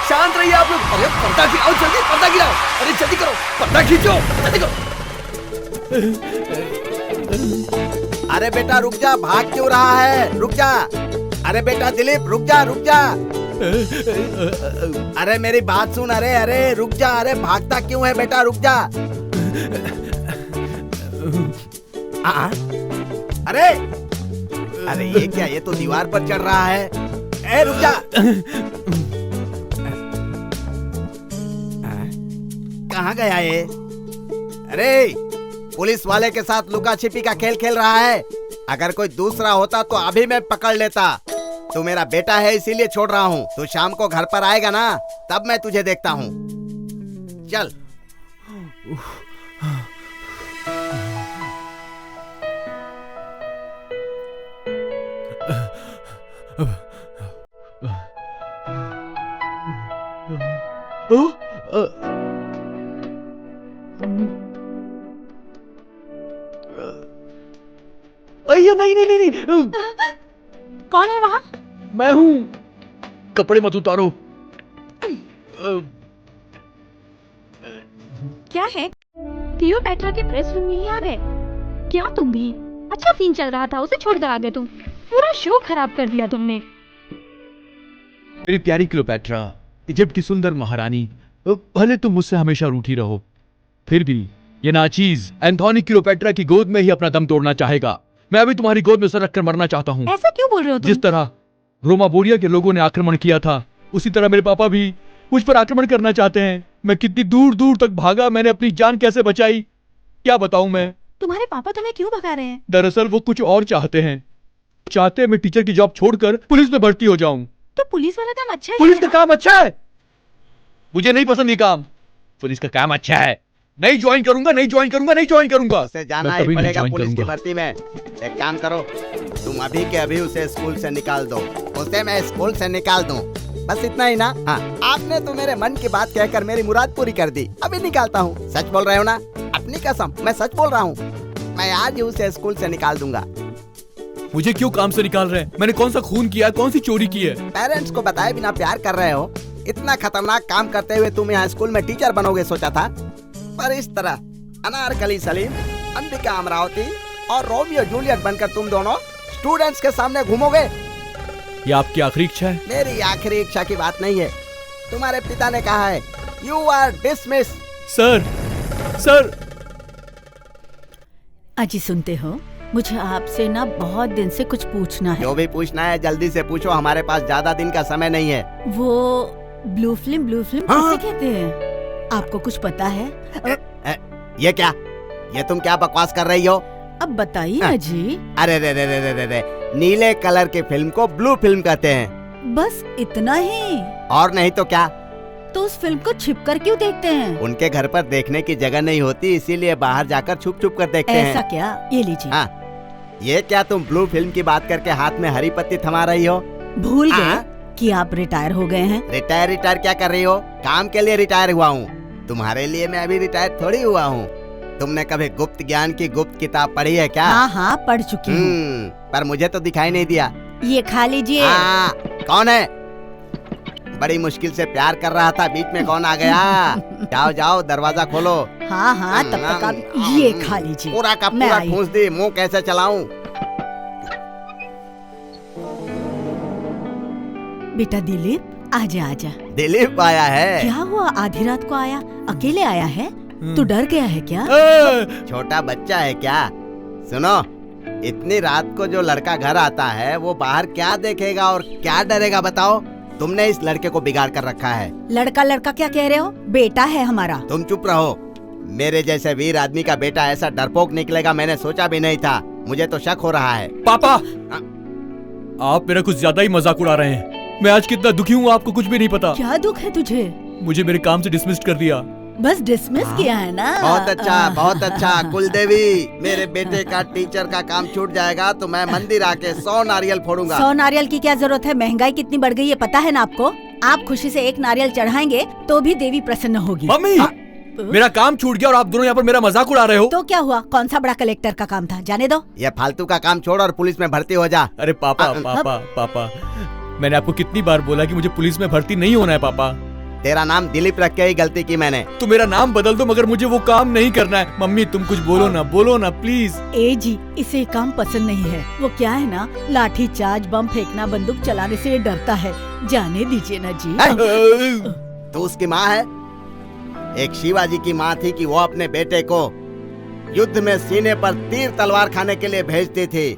Speaker 2: शांत रहिए आप लोग। अरे पर्दा गिराओ जल्दी, पर्दा गिराओ। अरे जल्दी करो, पर्दा खींचो, जल्दी करो।
Speaker 1: अरे बेटा रुक जा, भाग क्यों रहा है? रुक जा। अरे बेटा दिलीप रुक जा, रुक जा। अरे मेरी बात सुन। अरे रुक जा। अरे भागता क्यों है बेटा? रुक जा। अरे ये क्या? ये तो दीवार पर चढ़ रहा है। रुक जा। कहाँ गया ये? अरे पुलिस वाले के साथ लुका छिपी का खेल खेल रहा है। अगर कोई दूसरा होता तो अभी मैं पकड़ लेता। तू मेरा बेटा है इसीलिए छोड़ रहा हूँ। तू शाम को घर पर आएगा ना, तब मैं तुझे देखता हूँ। चल।
Speaker 4: नहीं।
Speaker 3: कौन है वहाँ?
Speaker 4: मैं हूँ। कपड़े मत उतारो।
Speaker 3: क्या है? क्लियोपैट्रा के प्रेस रूम में ही आ गए क्या? तुम भी अच्छा सीन चल रहा था, उसे छोड़कर आ गए तुम। पूरा शो खराब कर दिया तुमने।
Speaker 4: मेरी प्यारी क्लियोपैट्रा, इजिप्ट की सुंदर महारानी, भले तुम मुझसे हमेशा रूठी रहो, फिर भी ये नाचीज एंथोनी क्लियोपैट्रा की गोद में ही अपना दम तोड़ना चाहेगा। मैं अभी तुम्हारी गोद में सर रखकर मरना चाहता हूँ।
Speaker 3: ऐसा क्यों बोल रहे हो तुम?
Speaker 4: जिस तरह रोमा बोरिया के लोगों ने आक्रमण किया था, उसी तरह मेरे पापा भी मुझ पर आक्रमण करना चाहते हैं। मैं कितनी दूर दूर तक भागा, मैंने अपनी जान कैसे बचाई क्या बताऊं मैं।
Speaker 3: तुम्हारे पापा तुम्हें क्यों भगा रहे हैं?
Speaker 4: दरअसल वो कुछ और चाहते हैं। चाहते हैं मैं टीचर की जॉब छोड़कर पुलिस में भर्ती हो जाऊं।
Speaker 3: तो पुलिस वाला काम अच्छा है।
Speaker 4: पुलिस का काम अच्छा है? मुझे नहीं पसंद ये काम। पुलिस का काम अच्छा है। नहीं ज्वाइन करूंगा।
Speaker 1: उसे जाना ही पड़ेगा पुलिस की भर्ती में। एक काम करो, तुम अभी के अभी उसे स्कूल से निकाल दो। उसे मैं स्कूल से निकाल दूं। बस इतना ही ना? हाँ, आपने तो मेरे मन की बात कहकर मेरी मुराद पूरी कर दी। अभी निकालता हूँ। सच बोल रहे हो ना? अपनी कसम, मैं सच बोल रहा हूँ। मैं आज ही उसे स्कूल से निकाल दूंगा।
Speaker 4: मुझे क्यों काम से निकाल रहे हैं? मैंने कौन सा खून किया है, कौन सी चोरी की है?
Speaker 1: पेरेंट्स को बताए बिना प्यार कर रहे हो। इतना खतरनाक काम करते हुए तुम यहाँ स्कूल में टीचर बनोगे सोचा था, पर इस तरह अनारकली सलीम, अंबिका अमरावती और रोमियो जूलियट बनकर तुम दोनों स्टूडेंट्स के सामने घूमोगे।
Speaker 4: ये आपकी आखिरी इच्छा है?
Speaker 1: मेरी आखिरी इच्छा की बात नहीं है। तुम्हारे पिता ने कहा है यू आर डिसमिस।
Speaker 4: सर
Speaker 7: अजी सुनते हो, मुझे आपसे ना बहुत दिन से कुछ पूछना है।
Speaker 1: जो भी पूछना है जल्दी से पूछो, हमारे पास ज्यादा दिन का समय नहीं है।
Speaker 7: वो ब्लू फिल्म
Speaker 1: हाँ?
Speaker 7: किसे कहते हैं? आपको कुछ पता है?
Speaker 1: ये क्या? ये तुम क्या बकवास कर रही हो?
Speaker 7: अब बताइए
Speaker 1: हाँ।
Speaker 7: अजी।
Speaker 1: अरे रे रे रे रे रे रे, नीले कलर की फिल्म को ब्लू फिल्म कहते हैं।
Speaker 7: बस इतना ही?
Speaker 1: और नहीं तो क्या?
Speaker 7: तो उस फिल्म को छिप कर क्यों देखते हैं?
Speaker 1: उनके घर पर देखने की जगह नहीं होती, इसीलिए बाहर जाकर छुप छुप कर देखते
Speaker 7: ऐसा
Speaker 1: हैं।
Speaker 7: क्या? ये लीजिए।
Speaker 1: हाँ, ये क्या तुम ब्लू फिल्म की बात करके हाथ में हरी पत्ती थमा रही हो?
Speaker 7: भूल गए
Speaker 1: हाँ?
Speaker 7: कि आप रिटायर हो गए हैं?
Speaker 1: रिटायर क्या कर रही हो? काम के लिए रिटायर हुआ हूँ। तुम्हारे लिए मैं अभी रिटायर थोड़ी हुआ हूँ। तुमने कभी गुप्त ज्ञान की गुप्त किताब पढ़ी है क्या?
Speaker 7: हाँ पढ़ चुकी हूँ।
Speaker 1: पर मुझे तो दिखाई नहीं दिया।
Speaker 7: ये खा लीजिए।
Speaker 1: कौन है? बड़ी मुश्किल से प्यार कर रहा था, बीच में कौन आ गया? जाओ जाओ, दरवाजा खोलो।
Speaker 7: हाँ तब तक आप ये खा लीजिए।
Speaker 1: पूरा का
Speaker 7: मैं
Speaker 1: पूरा
Speaker 7: आई।
Speaker 1: ठूंस दी, मुंह कैसे चलाऊं?
Speaker 7: बेटा दिलीप, आजा आजा।
Speaker 1: दिलीप आया है?
Speaker 7: क्या हुआ, आधी रात को आया? अकेले आया है? तू डर गया है क्या?
Speaker 1: छोटा बच्चा है क्या? सुनो, इतनी रात को जो लड़का घर आता है वो बाहर क्या देखेगा और क्या डरेगा बताओ? तुमने इस लड़के को बिगाड़ कर रखा है।
Speaker 7: लड़का क्या कह रहे हो? बेटा है हमारा।
Speaker 1: तुम चुप रहो। मेरे जैसे वीर आदमी का बेटा ऐसा डरपोक निकलेगा मैंने सोचा भी नहीं था। मुझे तो शक हो रहा है।
Speaker 4: पापा, आप मेरा कुछ ज्यादा ही मजाक उड़ा रहे हैं। मैं आज कितना दुखी हूँ आपको कुछ भी नहीं पता।
Speaker 7: क्या दुख है तुझे?
Speaker 4: मुझे मेरे काम से डिसमिस कर दिया।
Speaker 7: बस डिसमिस किया है ना?
Speaker 1: बहुत अच्छा। कुलदेवी, मेरे बेटे का टीचर का काम छूट जाएगा तो मैं मंदिर आके 100 नारियल फोड़ूंगा।
Speaker 7: 100 नारियल की क्या जरूरत है? महंगाई कितनी बढ़ गई है पता है ना आपको? आप खुशी से 1 नारियल चढ़ाएंगे तो भी देवी प्रसन्न होगी।
Speaker 4: मम्मी, मेरा काम छूट गया और आप दोनों यहाँ पर मेरा मजाक उड़ा रहे हो।
Speaker 7: तो क्या हुआ? कौन सा बड़ा कलेक्टर का काम था? जाने दो।
Speaker 1: ये फालतू का काम छोड़ और पुलिस में भर्ती हो जा।
Speaker 4: अरे पापा, मैंने आपको कितनी बार बोला कि मुझे पुलिस में भर्ती नहीं होना है पापा।
Speaker 1: तेरा नाम दिलीप रख के ही गलती की मैंने।
Speaker 4: तो मेरा नाम बदल दो, मगर मुझे वो काम नहीं करना है। मम्मी तुम कुछ बोलो ना प्लीज।
Speaker 7: ए जी, इसे ये काम पसंद नहीं है। वो क्या है ना, लाठी चार्ज, बम फेंकना, बंदूक चलाने से ये डरता है। जाने दीजिए ना जी।
Speaker 1: तो उसकी माँ है? एक शिवाजी की माँ थी कि वो अपने बेटे को युद्ध में सीने पर तीर तलवार खाने के लिए भेजती थी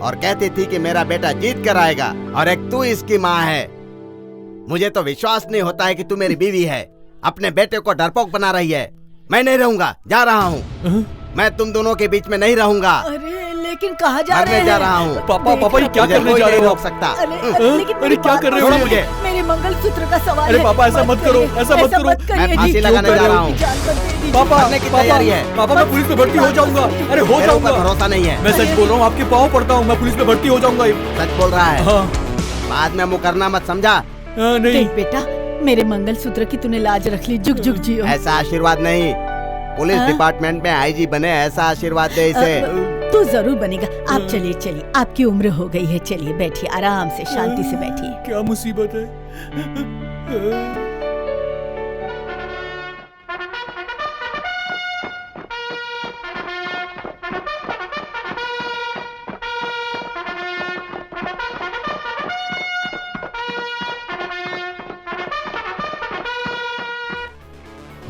Speaker 1: और कहती थी कि मेरा बेटा जीत कर आएगा। और एक तू इसकी माँ है। मुझे तो विश्वास नहीं होता है कि तू मेरी बीवी है। अपने बेटे को डरपोक बना रही है। मैं नहीं रहूंगा, जा रहा हूँ। मैं तुम दोनों के बीच में नहीं रहूंगा।
Speaker 7: अरे लेकिन कहाँ जा रहे हैं?
Speaker 1: जा रहा हूँ।
Speaker 4: पापा ये क्या करने जा रहे हो?
Speaker 1: रोक सकता।
Speaker 7: अरे
Speaker 4: क्या कर रहे हो?
Speaker 1: मुझे
Speaker 7: मेरे मंगलसूत्र का सवाल
Speaker 4: अरे
Speaker 7: है।
Speaker 4: पापा ऐसा मत करो, ऐसा मत करो।
Speaker 1: मैं फांसी लगाने जा रहा हूँ।
Speaker 4: पापा
Speaker 1: मरने की तैयारी है।
Speaker 4: पापा मैं पुलिस में भर्ती हो जाऊंगा। अरे हो
Speaker 1: मेरे ऊपर
Speaker 4: जाऊंगा।
Speaker 1: भरोसा नहीं है।
Speaker 4: मैं सच बोल रहा हूँ, आपके पाँव पड़ता हूँ। मैं पुलिस में भर्ती हो जाऊंगा।
Speaker 1: सच बोल रहा है?
Speaker 4: हाँ।
Speaker 1: बाद में मुकरना मत, समझा?
Speaker 4: नहीं
Speaker 7: देख बेटा, मेरे मंगलसूत्र की तूने लाज रख ली। जुग जुग जियो।
Speaker 1: ऐसा आशीर्वाद नहीं, पुलिस डिपार्टमेंट में आईजी बने ऐसा आशीर्वाद दे इसे।
Speaker 7: तू जरूर बनेगा। आप चलिए, आपकी उम्र हो गई है। चलिए बैठिए, आराम से शांति से बैठिए।
Speaker 4: क्या मुसीबत है?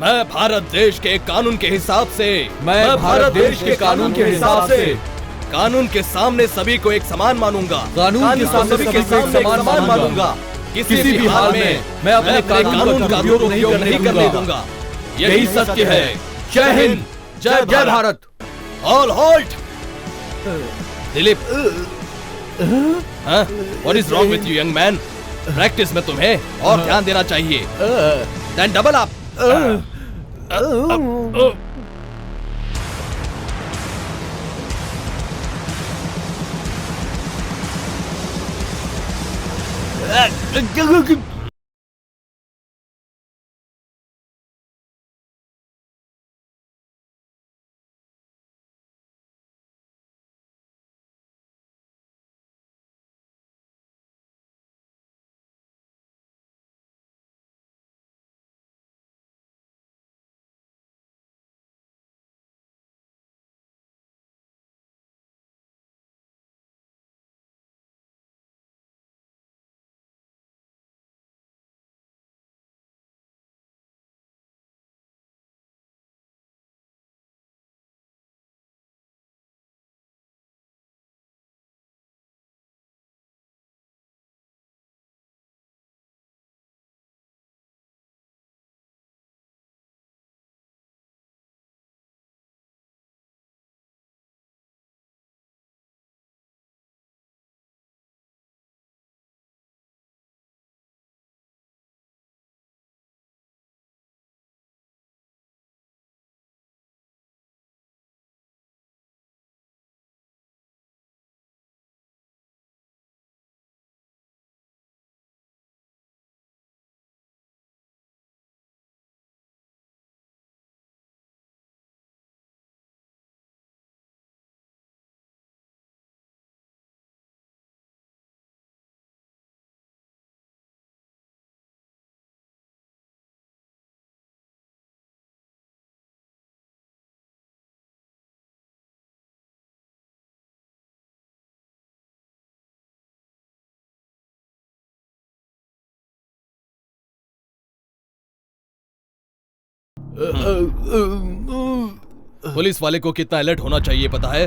Speaker 9: मैं भारत देश के कानून के हिसाब से कानून के सामने सभी को एक समान मानूंगा।
Speaker 4: कानून के सामने सभी को एक समान मानूंगा।
Speaker 9: किसी भी हाल में मैं अपने कानून का दुरुपयोग नहीं करने दूंगा। यही सत्य है। जय हिंद, जय Bharat. All halt. Dilip, what is wrong with you young man? Practice में तुम्हें और ध्यान देना चाहिए। Then double up. पुलिस वाले को कितना अलर्ट होना चाहिए पता है?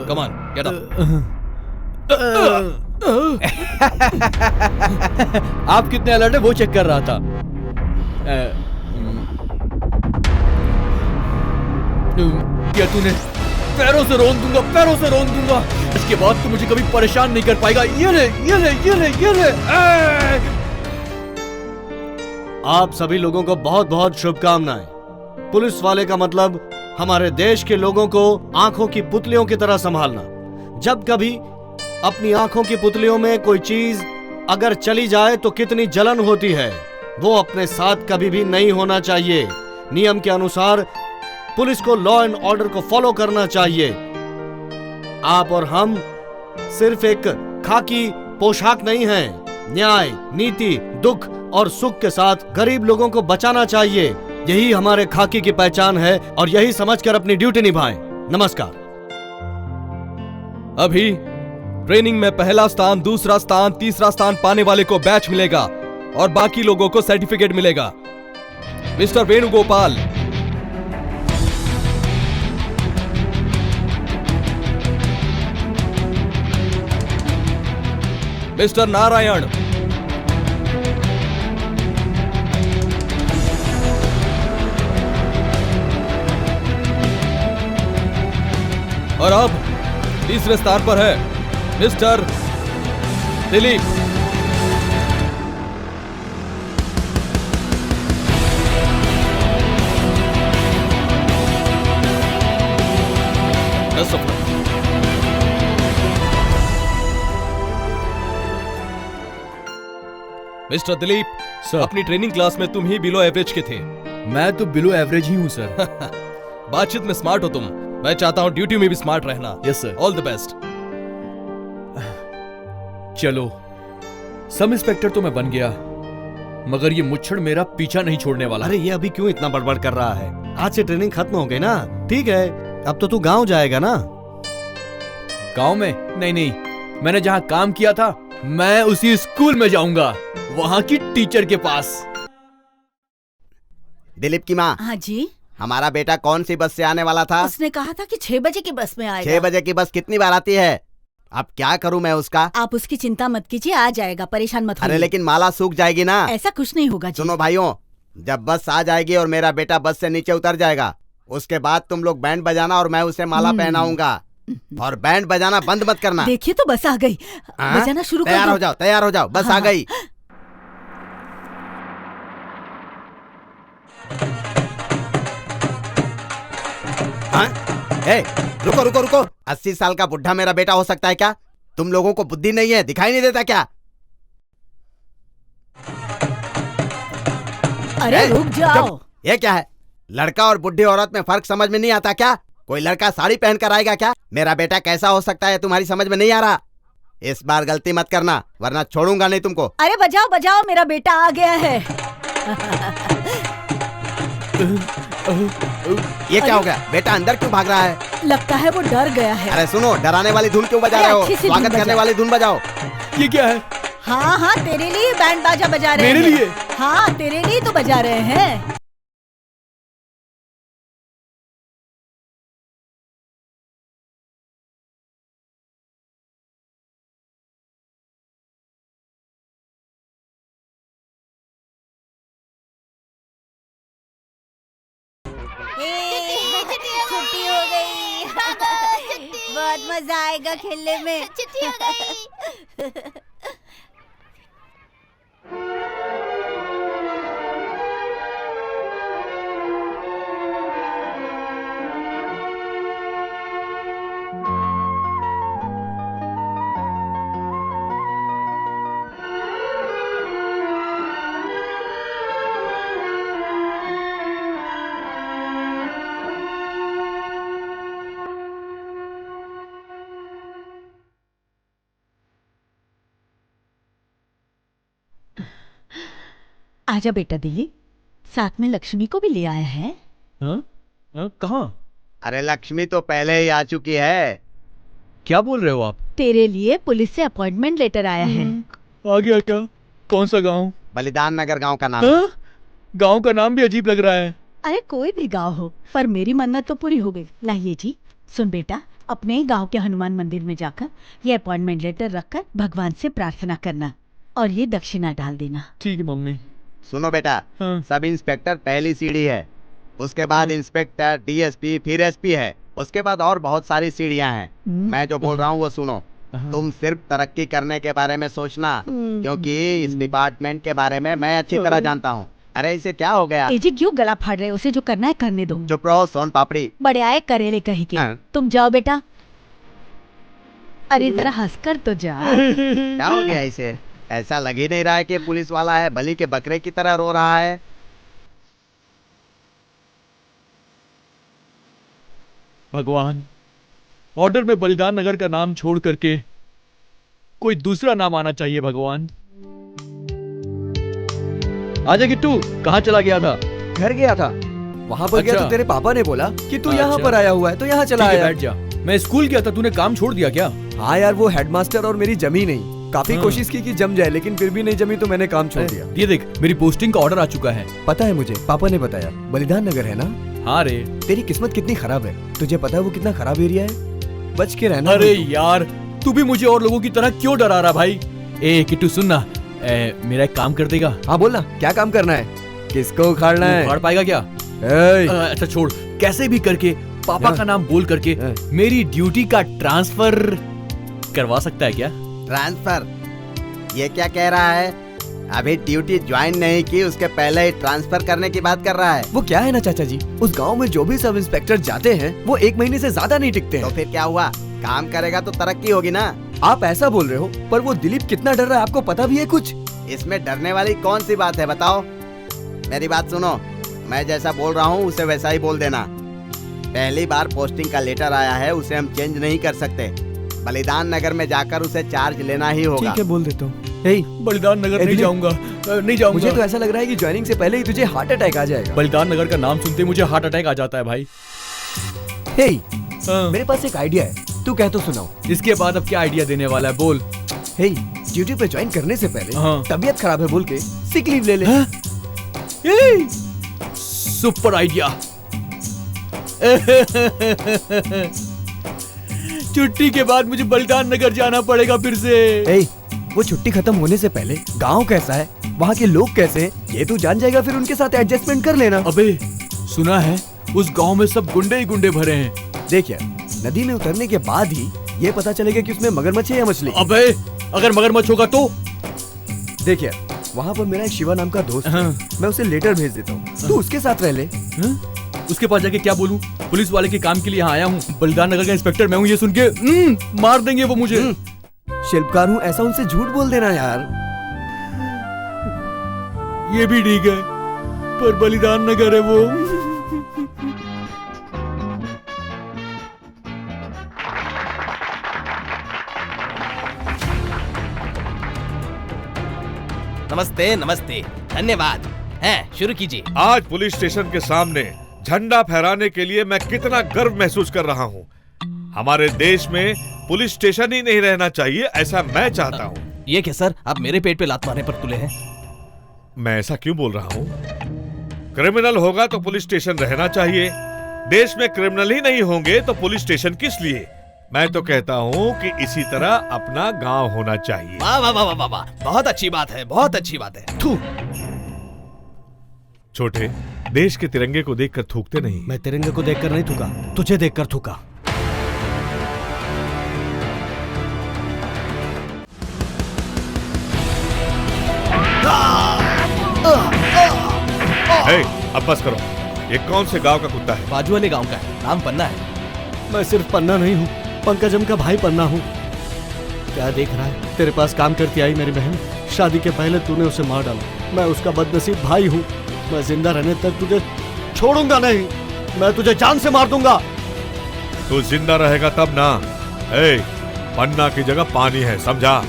Speaker 9: Come on, get up.
Speaker 4: आप कितने अलर्ट है वो चेक कर रहा था। क्या तूने? पैरों से रोन दूंगा, पैरों से रोन दूंगा। इसके बाद तू मुझे कभी परेशान नहीं कर पाएगा। ये ले, ये ले, ये ले, ये ले।
Speaker 6: आप सभी लोगों को बहुत बहुत शुभकामनाएं। पुलिस वाले का मतलब हमारे देश के लोगों को आंखों की पुतलियों की तरह संभालना। जब कभी अपनी आंखों की पुतलियों में कोई चीज अगर चली जाए तो कितनी जलन होती है, वो अपने साथ कभी भी नहीं होना चाहिए। नियम के अनुसार पुलिस को लॉ एंड ऑर्डर को फॉलो करना चाहिए। आप और हम सिर्फ एक खाकी पोशाक नहीं हैं। न्याय, नीति, दुख और सुख के साथ गरीब लोगों को बचाना चाहिए। यही हमारे खाकी की पहचान है और यही समझकर अपनी ड्यूटी निभाएं। नमस्कार।
Speaker 9: अभी ट्रेनिंग में पहला स्थान, दूसरा स्थान, तीसरा स्थान पाने वाले को बैच मिलेगा और बाकी लोगों को सर्टिफिकेट मिलेगा। मिस्टर वेणुगोपाल, मिस्टर नारायण, और अब तीसरे स्थान पर है mister Dilip. Mister Dilip
Speaker 4: sir,
Speaker 9: अपनी ट्रेनिंग क्लास में तुम ही बिलो एवरेज के थे।
Speaker 4: मैं तो बिलो एवरेज ही हूँ सर।
Speaker 9: बातचीत में स्मार्ट हो तुम। मैं चाहता हूँ ड्यूटी में भी स्मार्ट रहना।
Speaker 4: Yes sir.
Speaker 9: All the best.
Speaker 4: चलो, सब इंस्पेक्टर तो मैं बन गया, मगर ये मुच्छड़ मेरा पीछा नहीं छोड़ने वाला।
Speaker 6: अरे ये अभी क्यों इतना बड़बड़ कर रहा है? आज से ट्रेनिंग खत्म हो गई ना, ठीक है। अब तो तू गांव जाएगा ना?
Speaker 4: गांव में? नहीं नहीं, मैंने जहाँ काम किया था मैं उसी स्कूल में जाऊंगा, वहाँ की टीचर के पास।
Speaker 1: दिलीप की माँ,
Speaker 7: हाँ जी।
Speaker 1: हमारा बेटा कौन सी बस से आने वाला था?
Speaker 7: उसने कहा था कि 6 बजे की बस में आएगा।
Speaker 1: 6 बजे की बस कितनी बार आती है? अब क्या करूं मैं उसका?
Speaker 7: आप उसकी चिंता मत कीजिए, आ जाएगा, परेशान मत होइए।
Speaker 1: अरे लेकिन माला सूख जाएगी ना।
Speaker 7: ऐसा कुछ नहीं होगा जी।
Speaker 1: सुनो भाइयों, जब बस आ जाएगी और मेरा बेटा बस से नीचे उतर जाएगा, उसके बाद तुम लोग बैंड बजाना और मैं उसे माला पहनाऊंगा। और बैंड बजाना बंद मत करना।
Speaker 7: देखिए तो बस आ गई। बजाना शुरू कर दो।
Speaker 1: तैयार हो जाओ, तैयार हो जाओ, बस आ गई। ए, रुको रुको रुको। 80 साल का बुढ़ा मेरा बेटा हो सकता है क्या? तुम लोगों को बुद्धि नहीं है, दिखाई नहीं देता क्या?
Speaker 7: अरे रुक जाओ।
Speaker 1: ये क्या है? लड़का और बुढ़ी औरत में फर्क समझ में नहीं आता क्या? कोई लड़का साड़ी पहन कर आएगा क्या? मेरा बेटा कैसा हो सकता है तुम्हारी समझ में नहीं आ रहा? इस बार गलती मत करना, वरना छोड़ूंगा नहीं तुमको।
Speaker 7: अरे बजाओ बजाओ, मेरा बेटा आ गया है।
Speaker 1: ये क्या हो गया? बेटा अंदर क्यों भाग रहा है?
Speaker 7: लगता है वो डर गया है।
Speaker 1: अरे सुनो, डराने वाली धुन क्यों बजा
Speaker 7: अरे
Speaker 1: रहे हो?
Speaker 7: अच्छी सी
Speaker 1: स्वागत
Speaker 7: धुन
Speaker 1: करने
Speaker 7: बजाओ।
Speaker 1: वाली धुन बजाओ।
Speaker 4: ये क्या है?
Speaker 7: हाँ हाँ, तेरे लिए बैंड बाजा बजा रहे हैं।
Speaker 4: मेरे लिए?
Speaker 7: हाँ, तेरे लिए तो बजा रहे हैं।
Speaker 10: छुट्टी हो गई। बहुत मजा आएगा खेलने में। छुट्टी हो गई।
Speaker 7: आजा बेटा दिलीप, साथ में लक्ष्मी को भी ले आया है।
Speaker 4: कहाँ?
Speaker 1: अरे लक्ष्मी तो पहले ही आ चुकी है।
Speaker 4: क्या बोल रहे हो आप?
Speaker 7: तेरे लिए पुलिस से अपॉइंटमेंट लेटर आया है।
Speaker 4: आ गया क्या? कौन सा गांव?
Speaker 1: बलिदान नगर गांव का नाम है।
Speaker 4: गांव का नाम भी अजीब लग रहा है।
Speaker 7: अरे कोई भी गांव हो, पर मेरी मन्नत तो पूरी हो गई। लाइए जी, सुन बेटा, अपने ही गांव के हनुमान मंदिर में जाकर ये अपॉइंटमेंट लेटर रखकर भगवान से प्रार्थना करना और ये दक्षिणा डाल देना।
Speaker 4: ठीक है मम्मी।
Speaker 1: सुनो बेटा,
Speaker 4: हाँ।
Speaker 1: सब इंस्पेक्टर पहली सीढ़ी है, उसके बाद इंस्पेक्टर, डीएसपी, फिर एसपी है, उसके बाद और बहुत सारी सीढ़ियां हैं। मैं जो बोल रहा हूँ वो सुनो। तुम सिर्फ तरक्की करने के बारे में सोचना, क्योंकि इस डिपार्टमेंट के बारे में मैं अच्छी तरह जानता हूँ। अरे इसे क्या हो गया?
Speaker 7: जी क्यों गला फाड़ रहे हो? उसे जो करना है करने दो।
Speaker 1: चुप रहो सोन पापड़ी।
Speaker 7: बड़े आए करेले कहीं के।
Speaker 1: हाँ।
Speaker 7: तुम जाओ बेटा। अरे जरा हंसकर तो जा।
Speaker 1: क्या हो गया इसे? ऐसा लग ही नहीं रहा है कि पुलिस वाला है, बलि के बकरे की तरह रो रहा है।
Speaker 4: भगवान, ऑर्डर में बलिदान नगर का नाम छोड़ करके कोई दूसरा नाम आना चाहिए भगवान। आजा किट्टू, कहाँ चला गया था?
Speaker 2: घर गया था, वहाँ पर गया
Speaker 4: अच्छा।
Speaker 2: तो तेरे पापा ने बोला कि तू यहाँ
Speaker 4: अच्छा।
Speaker 2: पर आया हुआ है तो यहाँ चला
Speaker 4: ठीक है,
Speaker 2: आया।
Speaker 4: बैठ जा। मैं स्कूल गया था, तूने काम छोड़ दिया क्या?
Speaker 2: हाँ यार, वो हेडमास्टर और मेरी जमी नहीं। काफी
Speaker 4: हाँ।
Speaker 2: कोशिश की कि जम जाए, लेकिन फिर भी नहीं जमी तो मैंने काम छोड़ दिया।
Speaker 4: ये देख, मेरी पोस्टिंग का ऑर्डर आ चुका है।
Speaker 2: पता है मुझे, पापा ने बताया। बलिदान नगर है ना?
Speaker 4: हाँ रे।
Speaker 2: तेरी किस्मत कितनी खराब है, तुझे पता है वो कितना खराब एरिया है? बच के रहना।
Speaker 4: अरे यार, तू भी मुझे और लोगों की तरह क्यों डरा रहा भाई? ए किट्टू सुनना, मेरा एक काम कर देगा?
Speaker 2: हाँ बोलना, क्या काम करना है? किसको उखाड़ना है?
Speaker 4: उखाड़ पाएगा क्या? अच्छा छोड़, कैसे भी करके पापा का नाम बोल करके मेरी ड्यूटी का ट्रांसफर करवा सकता है क्या?
Speaker 1: ट्रांसफर? ये क्या कह रहा है? अभी ड्यूटी ज्वाइन नहीं की, उसके पहले ही ट्रांसफर करने की बात कर रहा है।
Speaker 2: वो क्या है ना चाचा जी, उस गांव में जो भी सब इंस्पेक्टर जाते हैं वो 1 महीने से ज्यादा नहीं टिकते हैं।
Speaker 1: तो फिर क्या हुआ? काम करेगा तो तरक्की होगी ना।
Speaker 2: आप ऐसा बोल रहे हो, पर वो दिलीप कितना डर रहा है आपको पता भी है कुछ?
Speaker 1: इसमें डरने वाली कौन सी बात है बताओ? मेरी बात सुनो, मैं जैसा बोल रहा हूँ उसे वैसा ही बोल देना। पहली बार पोस्टिंग का लेटर आया है, उसे हम चेंज नहीं कर सकते। बलिदान नगर में जाकर उसे चार्ज लेना ही होगा।
Speaker 2: ठीक है, बोल देता हूँ।
Speaker 4: बलिदान नगर नहीं जाऊंगा, नहीं जाऊंगा।
Speaker 2: मुझे तो ऐसा लग रहा है कि ज्वाइनिंग से पहले ही तुझे हार्ट अटैक आ जाएगा।
Speaker 4: बलिदान नगर का नाम सुनते ही मुझे हार्ट अटैक आ जाता है भाई।
Speaker 2: हे, मेरे पास एक आइडिया है, तू कह तो सुनाओ।
Speaker 4: इसके बाद अब क्या आइडिया देने वाला है, बोल।
Speaker 2: हे, ड्यूटी पे ज्वाइन करने से पहले
Speaker 4: हाँ।
Speaker 2: तबीयत खराब है बोल के सिक लीव ले ले।
Speaker 4: Super idea. छुट्टी के बाद मुझे बलिदान नगर जाना पड़ेगा फिर से।
Speaker 2: वो छुट्टी खत्म होने से पहले गांव कैसा है, वहाँ के लोग कैसे हैं, ये तू जान जाएगा, फिर उनके साथ एडजस्टमेंट कर लेना।
Speaker 4: अबे सुना है उस गांव में सब गुंडे ही गुंडे भरे हैं।
Speaker 2: देख यार, नदी में उतरने के बाद ही ये पता चलेगा कि उसमें मगरमच्छ है या मछली।
Speaker 4: अबे अगर मगरमच्छ होगा तो?
Speaker 2: देख यार, वहाँ पर मेरा एक शिवा नाम का दोस्त है, मैं उसे लेटर भेज देता हूँ, तू उसके साथ रह ले।
Speaker 4: उसके पास जाके क्या बोलूं? पुलिस वाले के काम के लिए यहाँ आया हूँ, बलिदान नगर का इंस्पेक्टर मैं हूँ, ये सुन के मार देंगे वो मुझे।
Speaker 2: शिल्पकार हूँ ऐसा उनसे झूठ बोल देना यार।
Speaker 4: ये भी ठीक है, पर बलिदान नगर है वो।
Speaker 11: नमस्ते नमस्ते, धन्यवाद। हैं, शुरू कीजिए।
Speaker 8: आज पुलिस स्टेशन के सामने झंडा फहराने के लिए मैं कितना गर्व महसूस कर रहा हूँ। हमारे देश में पुलिस स्टेशन ही नहीं रहना चाहिए, ऐसा मैं चाहता हूँ।
Speaker 11: ये क्या सर, आप मेरे पेट पे लात मारने पर तुले हैं?
Speaker 8: मैं ऐसा क्यों बोल रहा हूँ? क्रिमिनल होगा तो पुलिस स्टेशन रहना चाहिए। देश में क्रिमिनल ही नहीं होंगे तो पुलिस स्टेशन किस लिए? मैं तो कहता हूँ कि इसी तरह अपना गांव होना चाहिए।
Speaker 11: वाह वाह वाह वाह वाह, बहुत अच्छी बात है, बहुत अच्छी बात है। थू।
Speaker 8: छोटे, देश के तिरंगे को देखकर थूकते नहीं।
Speaker 6: मैं तिरंगे को देखकर नहीं थूका, तुझे देखकर थूका।
Speaker 8: अब बस करो। ये कौन से गांव का कुत्ता है?
Speaker 11: बाजू वाले गांव का है, नाम पन्ना है।
Speaker 6: मैं सिर्फ पन्ना नहीं हूँ, पंकजम का भाई पन्ना हूँ। क्या देख रहा है? तेरे पास काम करती आई मेरी बहन, शादी के पहले तूने उसे मार डाला। मैं उसका बदनसीब भाई हूँ। मैं जिंदा रहने तक तुझे छोड़ूंगा नहीं, मैं तुझे जान से मार दूंगा।
Speaker 8: तू जिंदा रहेगा तब ना। पन्ना की जगह पानी है, समझा?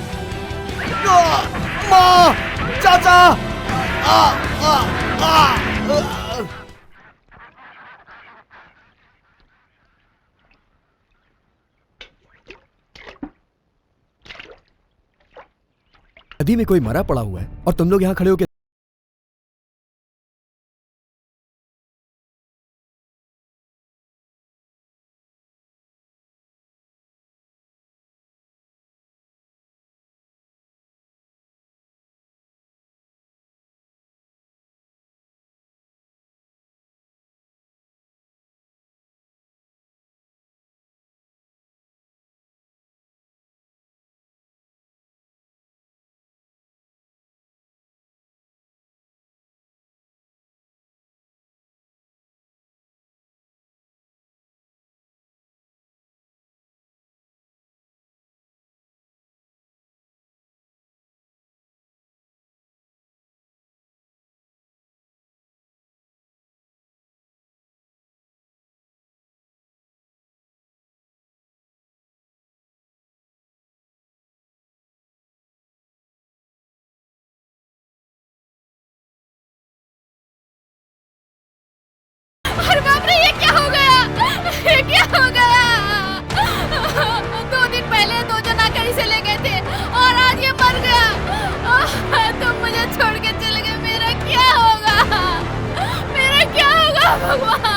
Speaker 6: माँ, चाचा,
Speaker 2: नदी में कोई मरा पड़ा हुआ है और तुम लोग यहाँ खड़े होकर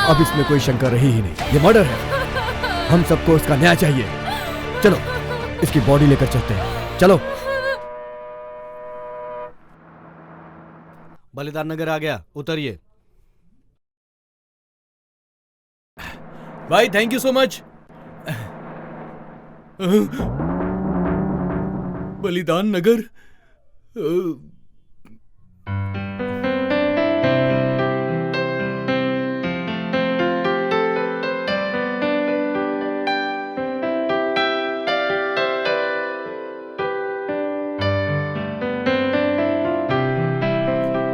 Speaker 2: अब इसमें कोई शंका रही ही नहीं, ये मर्डर है। हम सबको उसका न्याय चाहिए। चलो इसकी बॉडी लेकर चलते हैं, चलो।
Speaker 6: बलिदान नगर आ गया, उतरिए।
Speaker 4: भाई थैंक यू सो मच। बलिदान नगर।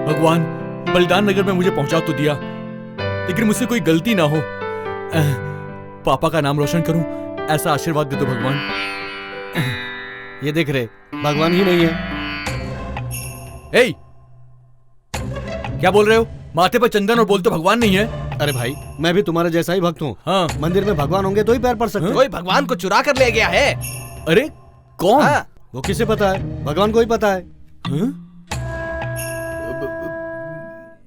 Speaker 4: भगवान, बलिदान नगर में मुझे पहुंचा तो दिया, लेकिन मुझसे कोई गलती ना हो। पापा का नाम रोशन करूं, ऐसा आशीर्वाद दे दो भगवान।
Speaker 6: ये देख रहे, भगवान ही नहीं है।
Speaker 4: ए, क्या बोल रहे हो? माथे पर चंदन और बोलते भगवान नहीं है?
Speaker 6: अरे भाई, मैं भी तुम्हारे जैसा ही भक्त हूँ।
Speaker 4: हाँ।
Speaker 6: मंदिर में भगवान होंगे तो ही पैर पड़ सकते।
Speaker 11: कोई भगवान को चुरा कर ले गया है।
Speaker 4: अरे कौन?
Speaker 11: हाँ।
Speaker 6: वो किसे पता है? भगवान को ही पता है।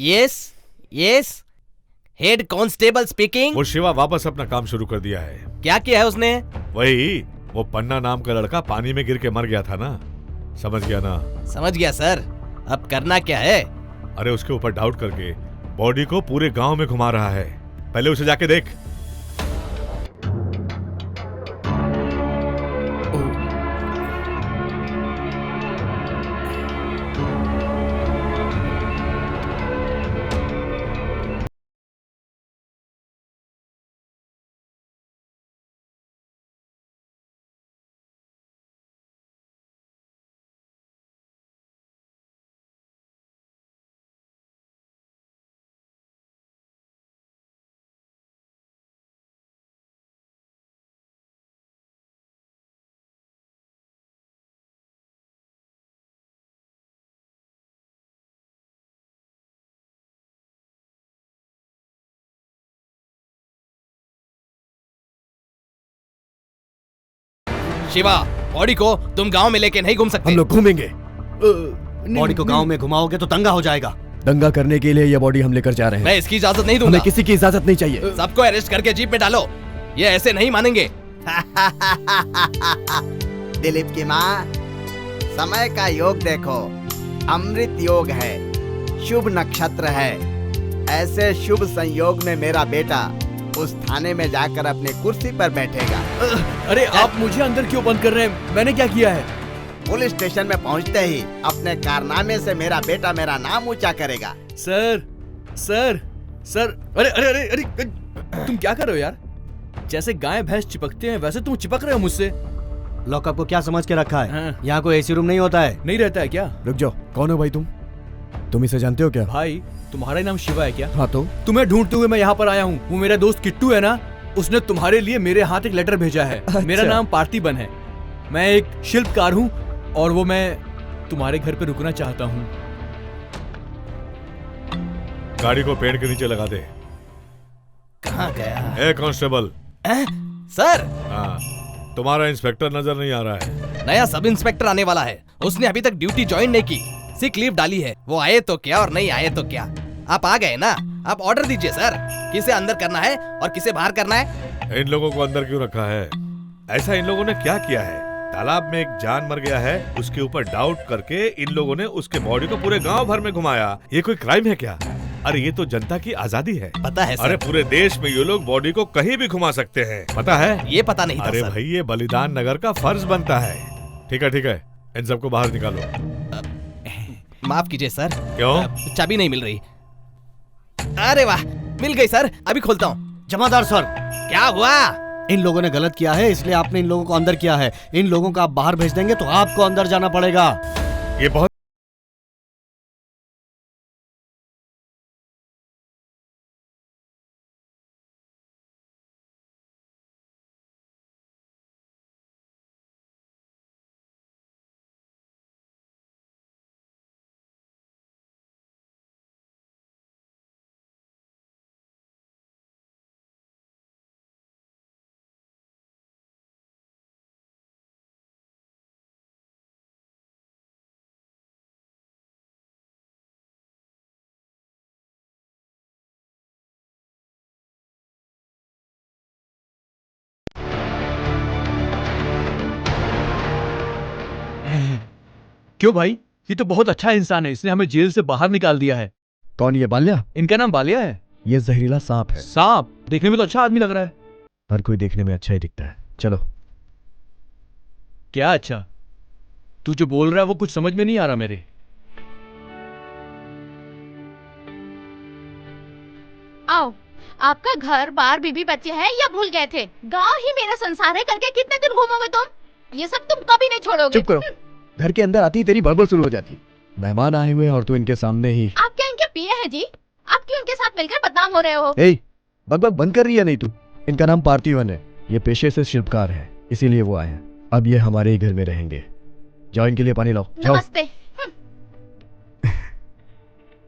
Speaker 11: Yes yes, head constable speaking.
Speaker 8: वो शिवा वापस अपना काम शुरू कर दिया है।
Speaker 11: क्या किया है उसने?
Speaker 8: वही, वो पन्ना नाम का लड़का पानी में गिर के मर गया था ना, समझ गया ना?
Speaker 11: समझ गया सर। अब करना क्या है?
Speaker 8: अरे उसके ऊपर डाउट करके बॉडी को पूरे गांव में घुमा रहा है। पहले उसे जाके देख।
Speaker 11: शिवा, बॉडी को तुम गांव में लेके नहीं घूम सकते।
Speaker 2: हम लोग घूमेंगे।
Speaker 6: बॉडी को गांव में घुमाओगे तो दंगा हो जाएगा।
Speaker 2: दंगा करने के लिए ये बॉडी हम लेकर जा रहे हैं।
Speaker 11: मैं इसकी इजाजत नहीं दूंगा।
Speaker 2: हमें किसी की इजाजत नहीं चाहिए।
Speaker 11: सबको अरेस्ट करके जीप में डालो, ये ऐसे नहीं मानेंगे।
Speaker 1: दिलीप की माँ, समय का योग देखो, अमृत योग है, शुभ नक्षत्र है। ऐसे शुभ संयोग में मेरा बेटा उस थाने में जाकर अपने कुर्सी पर बैठेगा।
Speaker 4: अरे आप मुझे अंदर क्यों बंद कर रहे हैं? मैंने क्या किया है?
Speaker 1: पुलिस स्टेशन में पहुंचते ही अपने कारनामे से मेरा बेटा मेरा नाम ऊंचा करेगा।
Speaker 4: सर सर सर, अरे अरे अरे अरे, तुम क्या कर रहे हो यार? जैसे गाय भैंस चिपकते हैं वैसे तुम चिपक रहे हो मुझसे।
Speaker 6: लॉकअप को क्या समझ के रखा है?
Speaker 4: हाँ।
Speaker 6: यहाँ कोई एसी रूम नहीं होता है।
Speaker 4: नहीं रहता है क्या?
Speaker 2: रुक जाओ, कौन हो भाई तुम इसे जानते हो क्या?
Speaker 4: भाई तुम्हारा ही नाम शिवा है क्या?
Speaker 2: हाँ तो
Speaker 4: तुम्हें ढूंढते हुए मैं यहाँ पर आया हूँ। वो मेरा दोस्त किट्टू है ना, उसने तुम्हारे लिए मेरे हाथ एक लेटर भेजा है।
Speaker 2: अच्छा।
Speaker 4: मेरा नाम पार्थिबन है, मैं एक शिल्पकार हूँ और वो मैं तुम्हारे घर पे रुकना चाहता हूँ।
Speaker 8: गाड़ी को पेड़ के नीचे लगा दे।
Speaker 11: कहाँ गया?
Speaker 8: ए कांस्टेबल।
Speaker 11: सर,
Speaker 8: हाँ, तुम्हारा इंस्पेक्टर नजर नहीं आ रहा है।
Speaker 11: नया सब इंस्पेक्टर आने वाला है, उसने अभी तक ड्यूटी ज्वाइन नहीं की, सिक लीव डाली है। वो आए तो क्या और नहीं आए तो क्या। आप आ गए ना, आप ऑर्डर दीजिए सर, किसे अंदर करना है और किसे बाहर करना है।
Speaker 8: इन लोगों को अंदर क्यों रखा है? ऐसा इन लोगों ने क्या किया है? तालाब में एक जान मर गया है, उसके ऊपर डाउट करके इन लोगों ने उसके बॉडी को पूरे गांव भर में घुमाया। ये कोई क्राइम है क्या? अरे ये तो जनता की आजादी है।
Speaker 11: पता है सर।
Speaker 8: अरे पूरे देश में ये लोग बॉडी को कहीं भी घुमा सकते हैं, पता है?
Speaker 11: ये पता नहीं था
Speaker 8: अरे
Speaker 11: सर।
Speaker 8: भाई, ये बलिदान नगर का फर्ज बनता है। ठीक है, इन सबको बाहर निकालो।
Speaker 11: माफ कीजिए सर।
Speaker 8: क्यों?
Speaker 11: चाबी नहीं मिल रही। अरे वाह, मिल गई सर, अभी खोलता हूँ।
Speaker 6: जमादार सर,
Speaker 11: क्या हुआ?
Speaker 6: इन लोगों ने गलत किया है, इसलिए आपने इन लोगों को अंदर किया है। इन लोगों को आप बाहर भेज देंगे तो आपको अंदर जाना पड़ेगा।
Speaker 8: ये बहुत
Speaker 4: क्यों भाई? ये तो बहुत अच्छा इंसान है, इसने हमें जेल से बाहर निकाल दिया है।
Speaker 2: कौन ये बाल्या?
Speaker 4: इनका नाम बालिया है।
Speaker 2: ये जहरीला सांप है।
Speaker 4: सांप? देखने में तो अच्छा आदमी लग रहा है।
Speaker 2: हर कोई देखने में अच्छा ही दिखता है। चलो।
Speaker 4: क्या अच्छा? तू जो बोल रहा है वो कुछ समझ में नहीं आ रहा मेरे।
Speaker 5: आओ, आपका घर बार बीबी बच्चे हैं या भूल गए थे? गांव ही मेरा संसार है करके कितने दिन घूमोगे तुम? ये सब तुम कभी नहीं छोड़ोगे।
Speaker 2: चुप करो। घर के अंदर आती ही तेरी बड़बड़ शुरू हो जाती। मेहमान आए हुए हैं और तू इनके सामने ही।
Speaker 5: आप क्या इनके पिए हैं जी? आप क्यों इनके साथ मिलकर बदनाम हो रहे हो?
Speaker 2: बकबक बंद कर रही है नहीं तू? इनका नाम पार्थिवन है। ये पेशे से शिल्पकार है, इसीलिए वो आए हैं। अब ये हमारे ही घर में रहेंगे। जाओ इनके लिए पानी लाओ। जाओ।
Speaker 5: नमस्ते।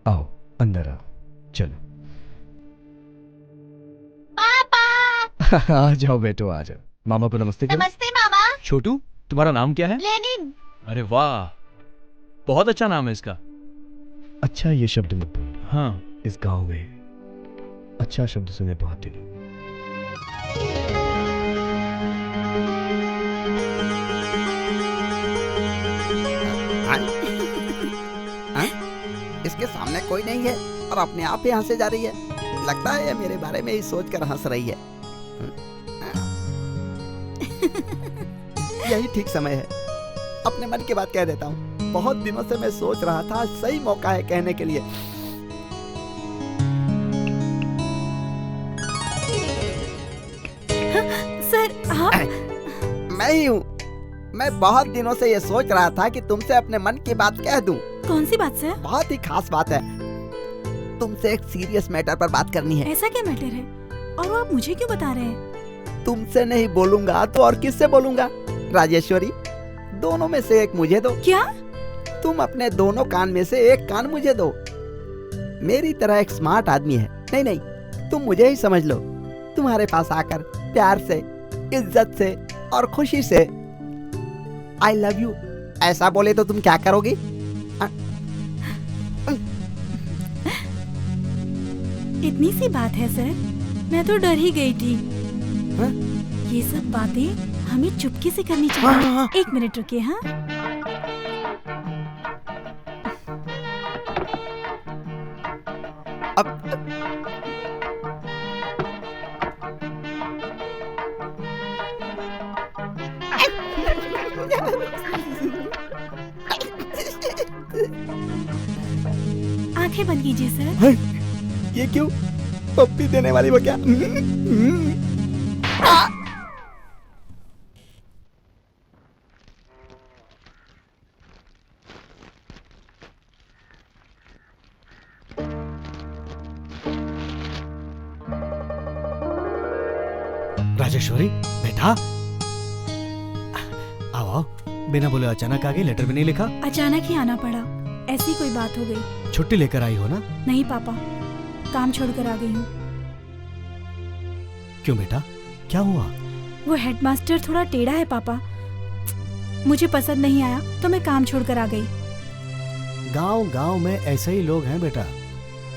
Speaker 2: आओ अंदर आओ। चलो।
Speaker 5: पापा।
Speaker 2: आ जाओ बेटो, आ जाओ। मामा को नमस्ते करो।
Speaker 5: नमस्ते मामा।
Speaker 4: छोटू, तुम्हारा नाम क्या है?
Speaker 5: लेनिन।
Speaker 4: अरे वाह, बहुत अच्छा नाम है इसका।
Speaker 2: अच्छा, ये शब्द मत बोल।
Speaker 4: हाँ,
Speaker 2: इस गांव में अच्छा शब्द सुने बहुत दिनों।
Speaker 1: इसके सामने कोई नहीं है और अपने आप ही हंसे जा रही है। लगता है ये मेरे बारे में ही सोचकर हंस रही है। यही ठीक समय है, अपने मन की बात कह देता हूँ। बहुत दिनों से मैं सोच रहा था, सही मौका है कहने के लिए।
Speaker 3: सर आप?
Speaker 1: मैं ही हूँ। मैं बहुत दिनों से ये सोच रहा था कि तुमसे अपने मन की बात कह दूं।
Speaker 3: कौन सी बात सर?
Speaker 1: बहुत ही खास बात है। तुमसे एक सीरियस मैटर पर बात करनी है।
Speaker 3: ऐसा क्या मैटर है? और वो आप मुझे क्यों बता रहे हैं?
Speaker 1: तुमसे नहीं बोलूंगा तो और किससे बोलूंगा? राजेश्वरी, दोनों में से एक मुझे दो।
Speaker 3: क्या?
Speaker 1: तुम अपने दोनों कान में से एक कान मुझे दो। मेरी तरह एक स्मार्ट आदमी है। नहीं नहीं, तुम मुझे ही समझ लो। तुम्हारे पास आकर प्यार से, इज्जत से और खुशी से आई लव यू ऐसा बोले तो तुम क्या करोगी?
Speaker 3: इतनी सी बात है सर, मैं तो डर ही गई थी।
Speaker 1: हा?
Speaker 3: ये सब बातें हमें चुपके से करनी चाहिए।
Speaker 1: हाँ।
Speaker 3: एक मिनट रुकिए। हाँ, आंखें बंद कीजिए सर।
Speaker 1: ये क्यों? पप्पी देने वाली वो क्या?
Speaker 6: राजेश्वरी बेटा, आओ आओ। बिना बोले अचानक आ गई, लेटर भी नहीं लिखा।
Speaker 3: अचानक ही आना पड़ा, ऐसी कोई बात हो गई।
Speaker 6: छुट्टी लेकर आई हो ना?
Speaker 3: नहीं पापा, काम छोड़कर आ गई हूँ।
Speaker 6: क्यों बेटा, क्या हुआ?
Speaker 3: वो हेडमास्टर थोड़ा टेढ़ा है पापा, मुझे पसंद नहीं आया तो मैं काम छोड़कर आ गई।
Speaker 6: गांव गांव में ऐसे ही लोग हैं बेटा,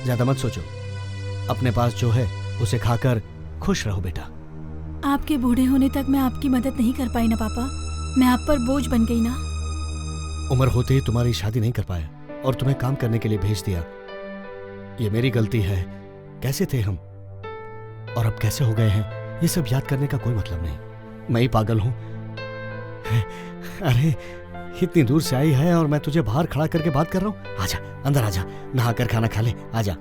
Speaker 6: ज्यादा मत सोचो। अपने पास जो है उसे खाकर खुश रहो बेटा।
Speaker 3: आपके बूढ़े होने तक मैं आपकी मदद नहीं कर पाई ना पापा, मैं आप पर बोझ बन गई ना।
Speaker 6: उम्र होते ही तुम्हारी शादी नहीं कर पाया और तुम्हें काम करने के लिए भेज दिया। ये मेरी गलती है। कैसे थे हम और अब कैसे हो गए हैं, ये सब याद करने का कोई मतलब नहीं। मैं ही पागल हूं। अरे इतनी दूर से आई है और मैं तुझे बाहर खड़ा करके बात कर रहा हूं। आजा अंदर आजा, नहाकर खाना खा ले, आजा।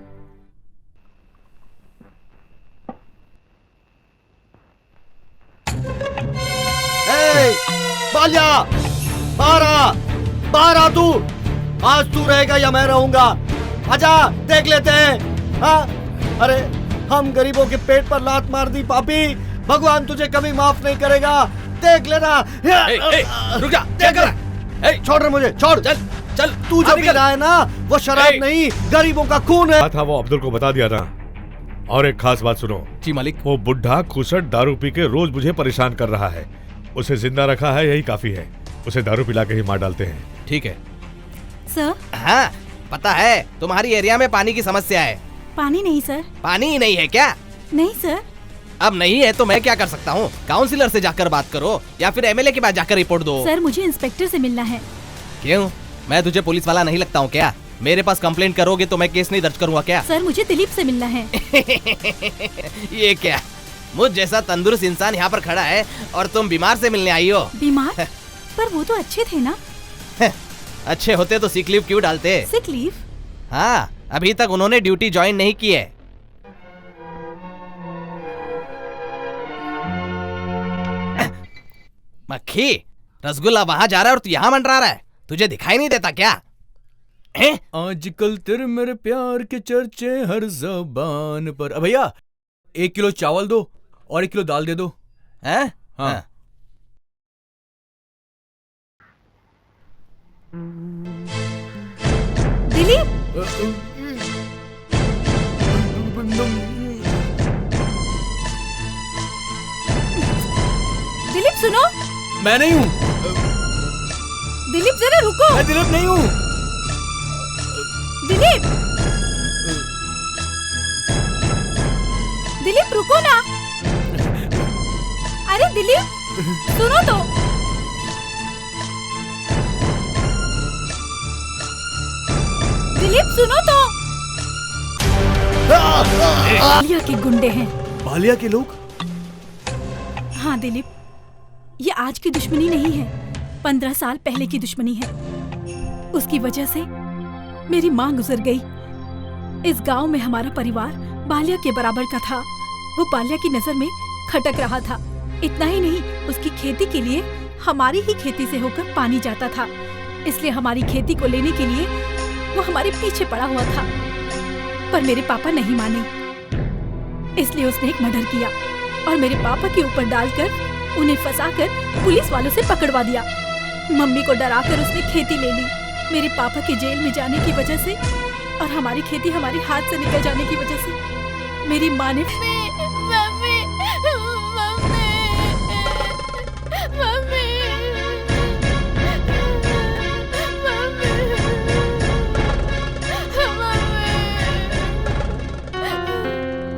Speaker 6: बाल्या, बाहर आ तू। आज तू रहेगा या मैं रहूंगा? आजा, देख लेते हैं। हाँ, अरे हम गरीबों के पेट पर लात मार दी पापी, भगवान तुझे कभी माफ नहीं करेगा। देख लेना।
Speaker 11: रुक जा, क्या कर रहा है?
Speaker 6: छोड़ रहे मुझे, छोड़। चल चल, तू जो भी है ना, वो शराब नहीं, गरीबों का खून है।
Speaker 8: था वो अब्दुल को बता दिया था। और एक खास बात सुनो।
Speaker 11: जी मालिक।
Speaker 8: वो बुढ़ा खुसट दारू पी के रोज मुझे परेशान कर रहा है। उसे जिंदा रखा है, यही काफी है। उसे दारू पिला के ही मार डालते हैं।
Speaker 11: ठीक है
Speaker 3: सर।
Speaker 11: हाँ, पता है तुम्हारी एरिया में पानी की समस्या है।
Speaker 3: पानी नहीं सर।
Speaker 11: पानी ही नहीं है क्या?
Speaker 3: नहीं सर।
Speaker 11: अब नहीं है तो मैं क्या कर सकता हूँ? काउंसिलर से जाकर बात करो या फिर एमएलए के पास जाकर रिपोर्ट दो।
Speaker 3: सर मुझे इंस्पेक्टर से मिलना है।
Speaker 11: क्यों? मैं तुझे पुलिस वाला नहीं लगता हूँ क्या? मेरे पास कंप्लेंट करोगे तो मैं केस नहीं दर्ज करूंगा क्या?
Speaker 3: सर मुझे दिलीप से मिलना है।
Speaker 11: ये क्या, मुझ जैसा तंदुरुस्त इंसान यहाँ पर खड़ा है और तुम बीमार से मिलने आई हो?
Speaker 3: बीमार? पर वो तो अच्छे थे ना।
Speaker 11: अच्छे होते तो सिक लीव क्यों डालते?
Speaker 3: Sick leave?
Speaker 11: हाँ, अभी तक उन्होंने ड्यूटी ज्वाइन नहीं की है। मक्खी, रसगुल्ला वहां जा रहा है और तू यहाँ मंडरा रहा है, तुझे दिखाई नहीं देता क्या?
Speaker 4: आजकल तेरे मेरे प्यार के चर्चे हर ज़बान पर। भैया 1 किलो चावल दो और 1 किलो दाल दे दो।
Speaker 11: हैं?
Speaker 4: हाँ।
Speaker 3: दिलीप, दिलीप सुनो।
Speaker 4: मैं नहीं हूँ।
Speaker 3: दिलीप जरा रुको।
Speaker 4: मैं दिलीप नहीं हूँ।
Speaker 3: दिलीप, दिलीप रुको ना। अरे दिलीप सुनो तो। दिलीप सुनो तो। बालिया के गुंडे हैं।
Speaker 4: बालिया के लोग?
Speaker 3: हाँ दिलीप, ये आज की दुश्मनी नहीं है, 15 साल पहले की दुश्मनी है। उसकी वजह से मेरी माँ गुजर गई। इस गांव में हमारा परिवार बालिया के बराबर का था। वो बालिया की नजर में खटक रहा था। इतना ही नहीं, उसकी खेती के लिए हमारी ही खेती से होकर पानी जाता था, इसलिए हमारी खेती को लेने के लिए वो हमारे पीछे पड़ा हुआ था। पर मेरे पापा नहीं माने, इसलिए उसने एक मर्डर किया और मेरे पापा के ऊपर डालकर उन्हें फंसाकर पुलिस वालों से पकड़वा दिया। मम्मी को डराकर उसने खेती ले ली। मेरे पापा के जेल में जाने की वजह से और हमारी खेती हमारे हाथ से निकल जाने की वजह से मेरी माँ ने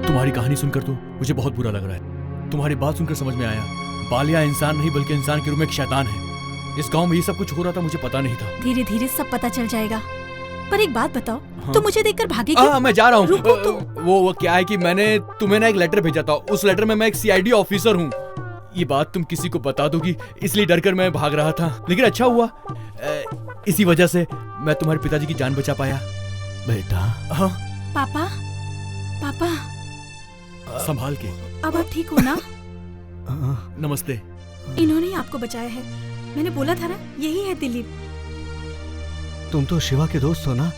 Speaker 4: तुम्हारी कहानी सुनकर तो मुझे बहुत बुरा लग रहा है। तुम्हारी बात सुनकर समझ में आया, बालिया इंसान नहीं बल्कि इंसान के रूप में एक शैतान है। इस गांव में ये सब कुछ हो रहा था, मुझे पता नहीं था।
Speaker 3: धीरे धीरे सब पता चल जाएगा। पर एक बात बताओ, तुम मुझे देखकर भागे क्यों?
Speaker 4: मैं जा रहा हूँ।
Speaker 3: रुको तो।
Speaker 4: वो क्या है कि मैंने तुम्हें ना एक लेटर भेजा था। उस लेटर में मैं एक CID ऑफिसर हूँ। ये बात तुम किसी को बता दोगी, इसलिए डर कर मैं भाग रहा था। लेकिन अच्छा हुआ, इसी वजह से मैं तुम्हारे पिताजी की जान बचा पाया।
Speaker 2: बेटा।
Speaker 4: हाँ
Speaker 3: पापा, पापा
Speaker 4: संभाल के।
Speaker 3: अब आप ठीक हो ना?
Speaker 4: नमस्ते।
Speaker 3: इन्होंने ही आपको बचाया है। मैंने बोला था ना, यही है दिलीप।
Speaker 2: तुम तो शिवा के दोस्त हो ना?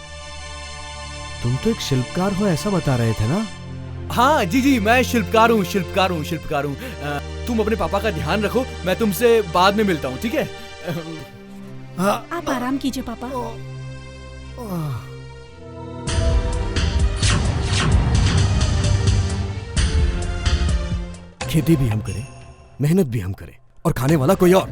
Speaker 2: तुम तो एक शिल्पकार हो ऐसा बता रहे थे ना?
Speaker 4: हाँ जी, मैं शिल्पकार हूँ। तुम अपने पापा का ध्यान रखो, मैं तुमसे बाद में मिलता हूँ, ठीक है?
Speaker 3: आप आराम कीजिए पापा।
Speaker 2: खेती भी हम करें, मेहनत भी हम करें और खाने वाला कोई और।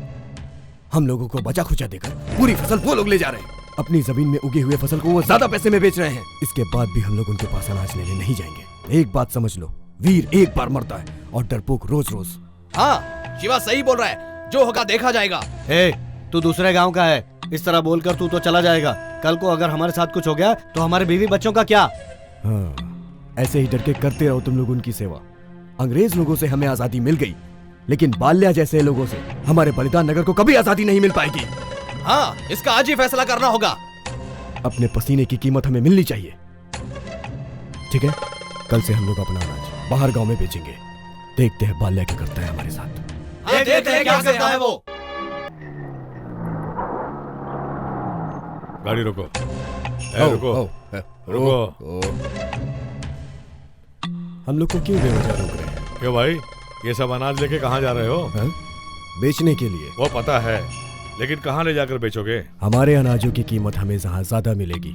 Speaker 2: हम लोगों को बचा खुचा देकर पूरी फसल वो लोग ले जा रहे हैं। अपनी जमीन में उगी हुई फसल को वो ज्यादा पैसे में बेच रहे हैं। इसके बाद भी हम लोग उनके पास अनाज लेने नहीं जाएंगे। एक बात समझ लो, वीर एक बार मरता है और डरपोक रोज रोज।
Speaker 11: हाँ, शिवा सही बोल रहा है, जो होगा देखा जाएगा।
Speaker 6: तू दूसरे गांव का है, इस तरह बोलकर तू तो चला जाएगा। कल को अगर हमारे साथ कुछ हो गया तो हमारे बीवी बच्चों का क्या?
Speaker 2: हाँ, ऐसे ही डर के करते रहो तुम लोग उनकी सेवा। अंग्रेज लोगों से हमें आजादी मिल गई, लेकिन बाल्या जैसे लोगों से हमारे बलिदान नगर को कभी आजादी नहीं मिल पाएगी।
Speaker 11: हाँ, इसका आज ही फैसला करना होगा।
Speaker 2: अपने पसीने की कीमत हमें मिलनी चाहिए, ठीक है? कल से हम लोग अपना अनाज बाहर गांव में बेचेंगे। देखते हैं बाल्या क्या करता है हमारे साथ।
Speaker 11: देखते हैं क्या करता है वो।
Speaker 8: गाड़ी रोको। रुको।
Speaker 2: हम लोग को क्यों बेवजह रोक रहे हैं?
Speaker 8: क्यों भाई, ये सब अनाज लेके कहाँ जा रहे हो?
Speaker 2: बेचने के लिए।
Speaker 8: वो पता है, लेकिन कहाँ ले जाकर बेचोगे?
Speaker 2: हमारे अनाजों की कीमत हमें जहाँ ज्यादा मिलेगी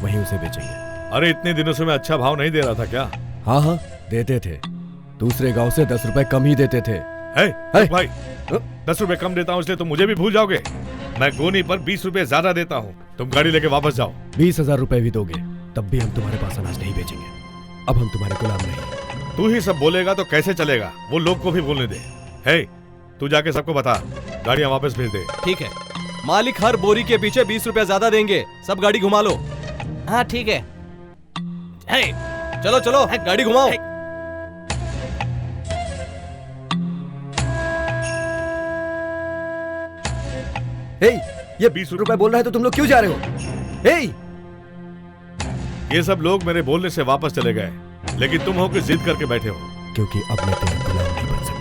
Speaker 2: वहीं उसे बेचेंगे।
Speaker 8: अरे इतने दिनों से मैं अच्छा भाव नहीं दे रहा था क्या?
Speaker 2: हाँ, देते थे। दूसरे गांव से 10 रुपए कम ही देते थे।
Speaker 8: भाई 10 रुपए कम देता हूँ इसलिए तुम मुझे भी भूल जाओगे? मैं गोनी पर 20 रुपए ज्यादा देता हूँ। तुम गाड़ी लेके वापस जाओ।
Speaker 2: 20,000 रुपए भी दोगे तब भी हम तुम्हारे पास अनाज नहीं बेचेंगे। अब हम तुम्हारे गुलाम नहीं।
Speaker 8: तू ही सब बोलेगा तो कैसे चलेगा? वो लोग को भी बोलने दे। तू जाके सबको बता, गाड़ियां वापस भेज दे।
Speaker 11: ठीक है। मालिक हर बोरी के पीछे 20 रुपया ज्यादा देंगे। सब गाड़ी घुमा लो। हाँ ठीक है। चलो चलो गाड़ी घुमाओ।
Speaker 2: हे, ये 20 रुपए बोल रहा है तो तुम लोग क्यों जा रहे हो? हे,
Speaker 8: ये सब लोग मेरे बोलने से वापस चले गए, लेकिन तुम हो कि जिद करके बैठे हो।
Speaker 2: क्योंकि अब मैं तेरा गुलाम नहीं बन सकता।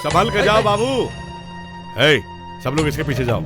Speaker 8: संभाल कर जाओ बाबू। हे, सब लोग इसके पीछे जाओ।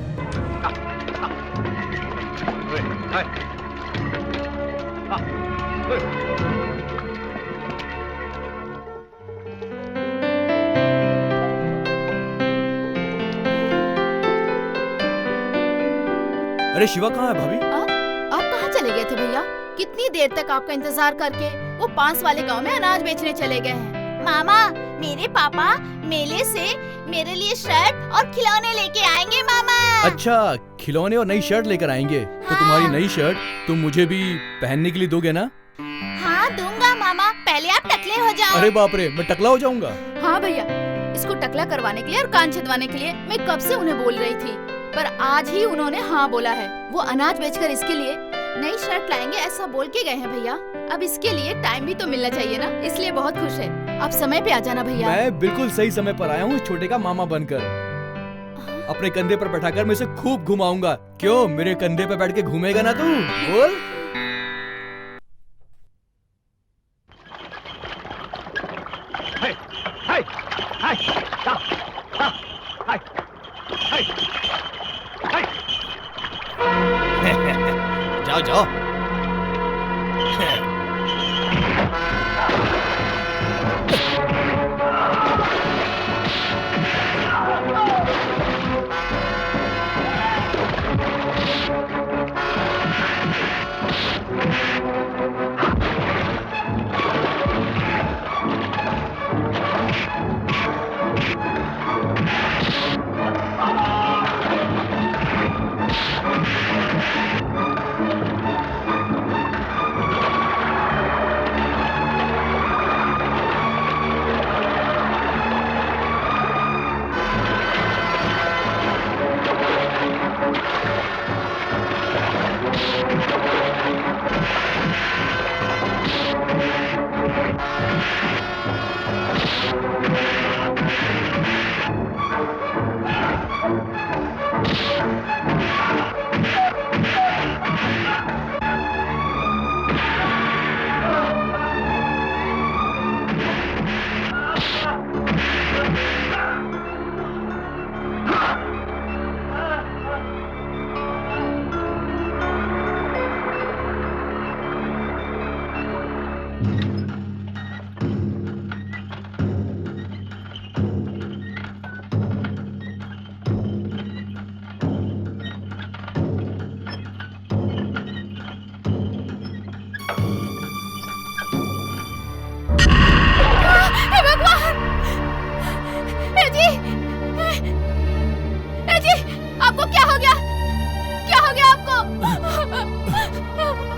Speaker 4: अरे शिवा कहाँ है भाभी?
Speaker 5: आप कहाँ चले गए थे भैया? कितनी देर तक आपका इंतजार करके वो पास वाले गांव में अनाज बेचने चले गए हैं।
Speaker 10: मामा, मेरे पापा मेले से मेरे लिए शर्ट और खिलौने लेके आएंगे मामा।
Speaker 4: अच्छा, खिलौने और नई शर्ट लेकर आएंगे। तो तुम्हारी नई शर्ट तुम मुझे भी पहनने के लिए दोगे ना?
Speaker 10: हाँ दूंगा मामा, पहले आप टकले हो जाओ।
Speaker 4: अरे बाप रे, मैं टकला हो जाऊंगा?
Speaker 5: हाँ भैया, इसको टकला करवाने के लिए और कान छिदवाने के लिए मैं कब से उन्हें बोल रही थी, पर आज ही उन्होंने हाँ बोला है। वो अनाज बेचकर इसके लिए नई शर्ट लाएंगे ऐसा बोल के गए हैं भैया। अब इसके लिए टाइम भी तो मिलना चाहिए ना, इसलिए बहुत खुश है। आप समय पे आ जाना भैया।
Speaker 4: मैं बिल्कुल सही समय पर आया हूँ, छोटे का मामा बनकर। अपने कंधे पर बैठाकर मैं इसे खूब घुमाऊंगा। क्यों, मेरे कंधे पे बैठ के घूमेगा ना तू? बोल।
Speaker 11: जाओ जाओ।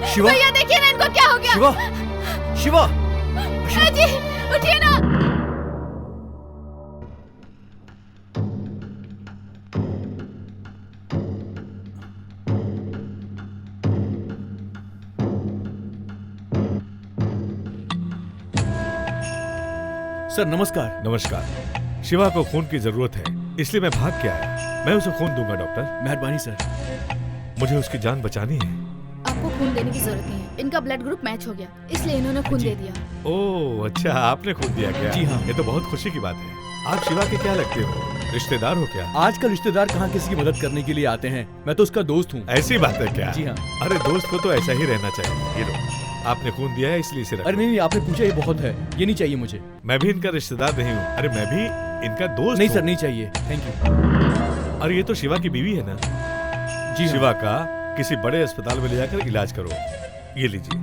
Speaker 5: शिवा, भैया देखिए ना इनको क्या हो गया।
Speaker 4: शिवा, शिवा, शिवा।
Speaker 5: जी उठिए ना।
Speaker 4: सर नमस्कार।
Speaker 8: नमस्कार। शिवा को खून की जरूरत है, इसलिए मैं भाग के आया। मैं उसे खून दूंगा डॉक्टर।
Speaker 4: मेहरबानी सर।
Speaker 8: मुझे उसकी जान बचानी है।
Speaker 5: आपको खून देने की जरूरत नहीं है, इनका ब्लड ग्रुप मैच हो गया, इसलिए इन्होंने खून दे दिया।
Speaker 8: ओह अच्छा, आपने खून दिया क्या?
Speaker 4: जी हाँ।
Speaker 8: ये तो बहुत खुशी की बात है। आप शिवा के क्या लगते हो, रिश्तेदार हो क्या?
Speaker 4: आजकल रिश्तेदार कहाँ किसी की मदद करने के लिए आते हैं, मैं तो उसका दोस्त हूँ।
Speaker 8: ऐसी बात है क्या?
Speaker 4: जी हाँ।
Speaker 8: अरे दोस्त को तो ऐसा ही रहना चाहिए। ये लो, आपने खून दिया है इसलिए इसे रखो।
Speaker 4: अरे नहीं, आपने पूछा ये बहुत है, ये नहीं चाहिए मुझे।
Speaker 8: मैं भी इनका रिश्तेदार नहीं हूँ। अरे मैं भी इनका दोस्त
Speaker 4: नहीं
Speaker 8: हूँ।
Speaker 4: सर, नहीं चाहिए, थैंक यू।
Speaker 8: अरे ये तो शिवा की बीवी है ना?
Speaker 4: जी
Speaker 8: शिवा का किसी बड़े अस्पताल में ले जाकर इलाज करो। ये लीजिए।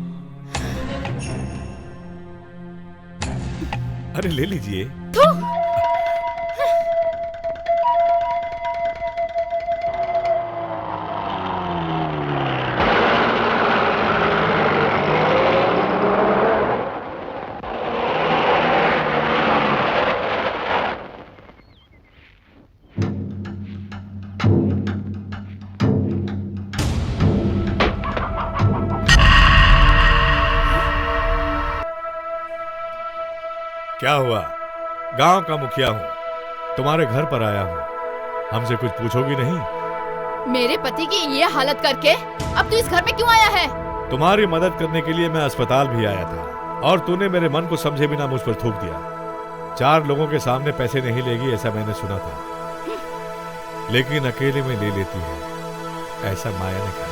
Speaker 8: अरे ले लीजिए। क्या हुआ? गांव का मुखिया हूँ, तुम्हारे घर पर आया हूँ, हमसे कुछ पूछोगी नहीं?
Speaker 5: मेरे पति की ये हालत करके अब तू इस घर में क्यों आया है?
Speaker 8: तुम्हारी मदद करने के लिए मैं अस्पताल भी आया था और तूने मेरे मन को समझे बिना मुझ पर थूक दिया। 4 लोगों के सामने पैसे नहीं लेगी ऐसा मैंने सुना था, लेकिन अकेले में ले लेती है ऐसा माया ने कहा।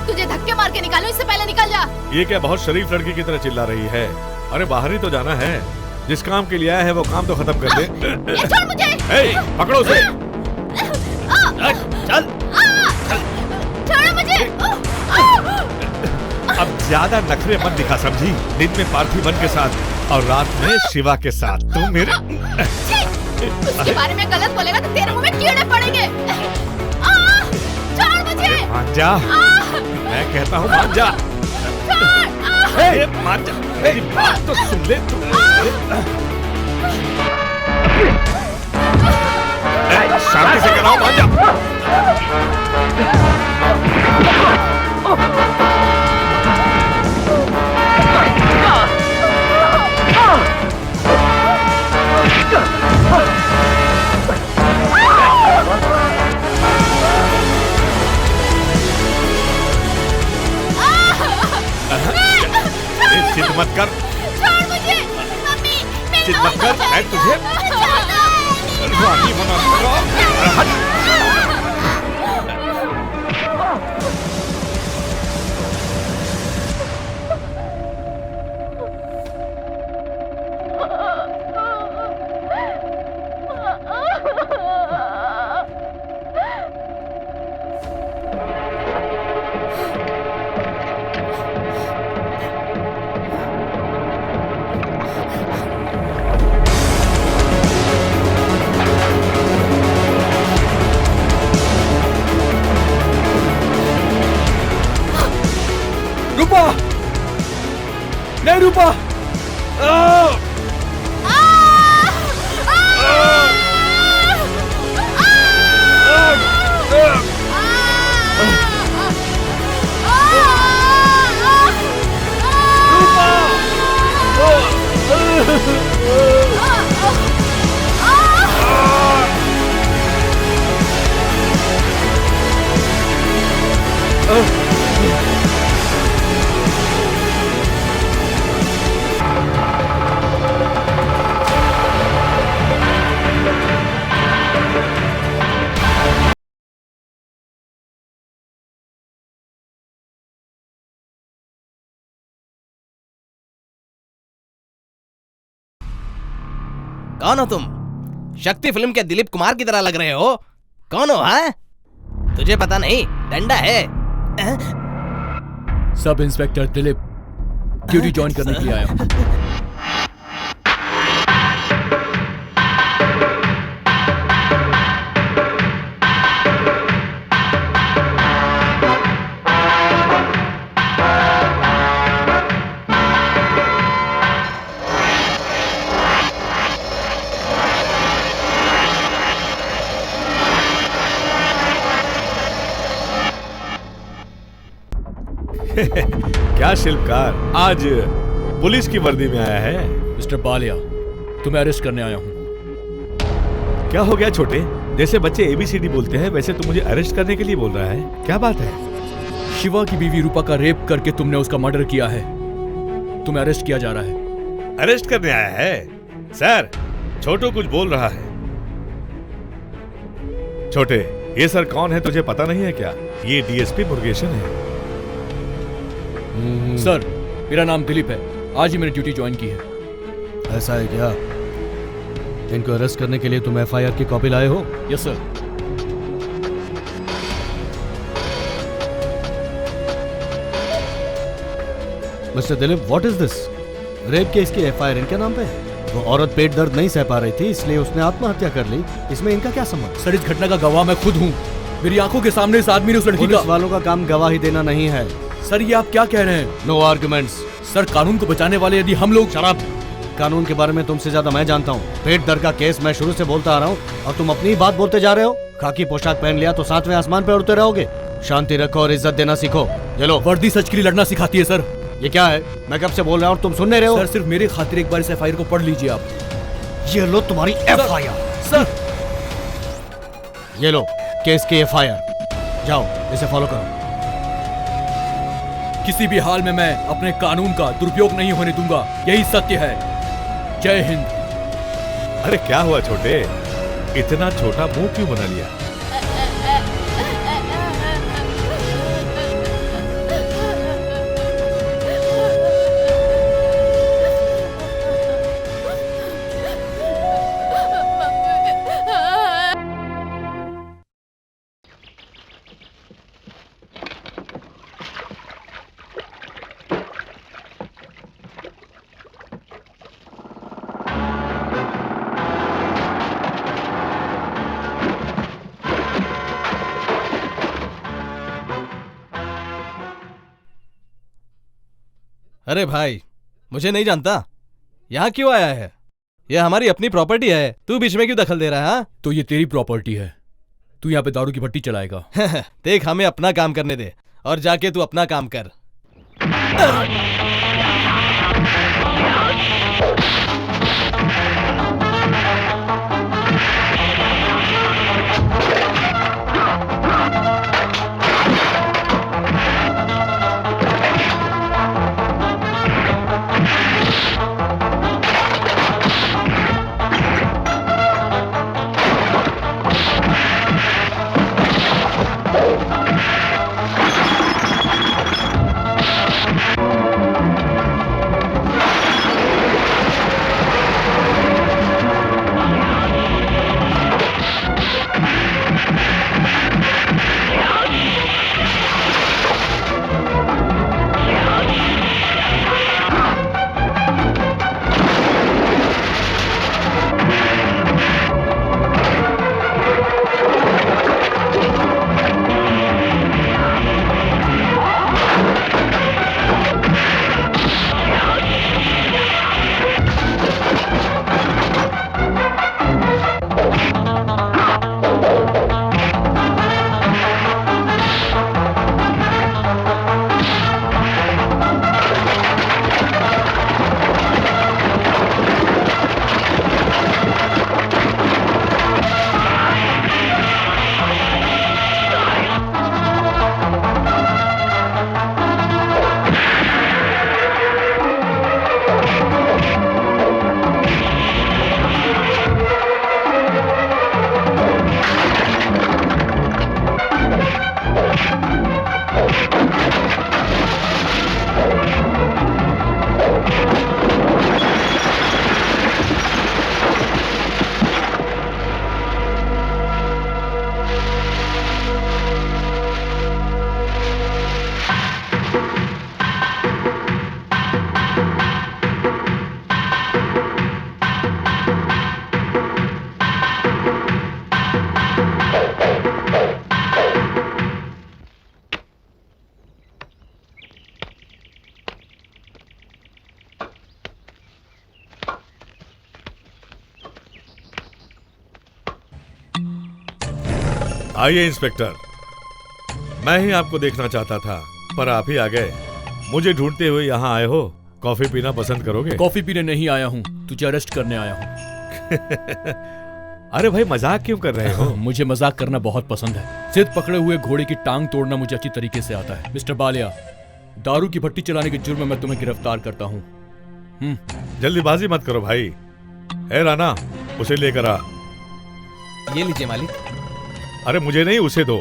Speaker 5: तुझे धक्के मार के निकालो, इससे पहले निकल जा।
Speaker 8: ये क्या बहुत शरीफ लड़की की तरह चिल्ला रही है? अरे बाहर ही तो जाना है, जिस काम के लिए आया है वो काम तो खत्म कर दे।
Speaker 5: छोड़ मुझे।
Speaker 8: पकड़ो उसे।
Speaker 11: चल
Speaker 5: छोड़ मुझे।
Speaker 8: अब ज्यादा नखरे मत दिखा समझी। दिन में पार्थिवन के साथ और रात में शिवा के साथ। तुम मेरे
Speaker 5: उसके बारे में गलत बोलेगा तो तेरे मुंह में कीड़े पड़ेंगे। छोड़ मुझे।
Speaker 8: मान जा, मैं कहता हूँ मान जा। मान जा, मेरी बात तो सुन ले तू। शांति से कराओ, मान जा। जिद मत कर।
Speaker 5: छोड़ मुझे। मम्मी,
Speaker 8: जिद मत कर, मैं तुझे रानी बनाऊंगा।
Speaker 4: नहीं रूपा।
Speaker 11: कौन हो तुम? शक्ति फिल्म के दिलीप कुमार की तरह लग रहे हो। कौन हो? हाँ, तुझे पता नहीं डंडा है।
Speaker 4: Sub inspector Dilip duty join करने के लिए आया हूं।
Speaker 8: क्या शिल्पकार आज पुलिस की वर्दी में आया है?
Speaker 4: मिस्टर बालिया, तुम्हें अरेस्ट करने आया हूं।
Speaker 8: क्या हो गया छोटे? जैसे बच्चे ABCD बोलते हैं वैसे तू मुझे अरेस्ट करने के लिए बोल रहा है, क्या बात है?
Speaker 4: शिवा की बीवी रूपा का रेप करके तुमने उसका मर्डर किया है, तुम्हें अरेस्ट किया जा रहा है।
Speaker 8: अरेस्ट करने आया है? सर, छोटू कुछ बोल रहा है। छोटे, ये सर कौन है तुझे पता नहीं है क्या? ये DSP मुरुगेशन है।
Speaker 4: सर, मेरा नाम दिलीप है, आज ही मैंने ड्यूटी ज्वाइन की है।
Speaker 6: ऐसा है क्या? इनको अरेस्ट करने के लिए तुम FIR की कॉपी लाए हो?
Speaker 4: Yes sir.
Speaker 6: Mister Dilip, what is this? Rape case की FIR इनके नाम पे है। वो औरत पेट दर्द नहीं सह पा रही थी इसलिए उसने आत्महत्या कर ली। इसमें इनका क्या संबंध?
Speaker 4: सर, इस घटना का गवाह मैं खुद हूँ। मेरी आंखों के सामने इस आदमी ने उस लड़की
Speaker 6: पुलिस वालों का काम गवाही देना नहीं है।
Speaker 4: सर, ये आप क्या कह रहे हैं?
Speaker 6: No arguments.
Speaker 4: सर, कानून को बचाने वाले यदि हम लोग।
Speaker 6: शराब, कानून के बारे में तुमसे ज्यादा मैं जानता हूँ। पेट दर्द का केस मैं शुरू से बोलता आ रहा हूँ और तुम अपनी बात बोलते जा रहे हो। खाकी पोशाक पहन लिया तो 7वें आसमान पे उड़ते रहोगे। शांति रखो और इज्जत देना सीखो। ये लो।
Speaker 4: वर्दी सच के लिए लड़ना सिखाती है सर।
Speaker 6: ये क्या है? मैं कब से बोल रहा हूँ तुम सुन नहीं रहे हो?
Speaker 4: सर सिर्फ मेरी खातिर एक बार इस एफआईआर को पढ़ लीजिए आप।
Speaker 6: ये लो तुम्हारी एफआईआर।
Speaker 4: सर
Speaker 6: ये लो केस की एफआईआर। जाओ इसे फॉलो करो।
Speaker 4: किसी भी हाल में मैं अपने कानून का दुरुपयोग नहीं होने दूंगा, यही सत्य है। जय हिंद।
Speaker 8: अरे क्या हुआ छोटे, इतना छोटा मुंह क्यों बना लिया?
Speaker 11: अरे भाई, मुझे नहीं जानता, यहाँ क्यों आया है? यह हमारी अपनी प्रॉपर्टी है, तू बीच में क्यों दखल दे रहा है?
Speaker 4: तो ये तेरी प्रॉपर्टी है, तू यहाँ पे दारू की भट्टी चलाएगा।
Speaker 11: देख, हमें अपना काम करने दे और जाके तू अपना काम कर।
Speaker 8: आइए इंस्पेक्टर, मैं ही आपको देखना चाहता था पर आप ही आ गए। मुझे ढूंढते हुए यहाँ आए हो। कॉफी पीना पसंद करोगे?
Speaker 4: कॉफी पीने नहीं आया हूँ, तुझे अरेस्ट करने आया हूँ।
Speaker 8: अरे भाई मजाक क्यों कर रहे हो?
Speaker 4: मुझे मजाक करना बहुत पसंद है। सिर्फ पकड़े हुए घोड़े की टांग तोड़ना मुझे अच्छी तरीके से आता है। मिस्टर बालिया, दारू की भट्टी चलाने के जुर्म में मैं तुम्हें गिरफ्तार करता हूँ।
Speaker 8: जल्दीबाजी मत करो भाई। ए राना, उसे लेकर आ।
Speaker 11: ये लीजिए मालिक।
Speaker 8: अरे मुझे नहीं, उसे दो।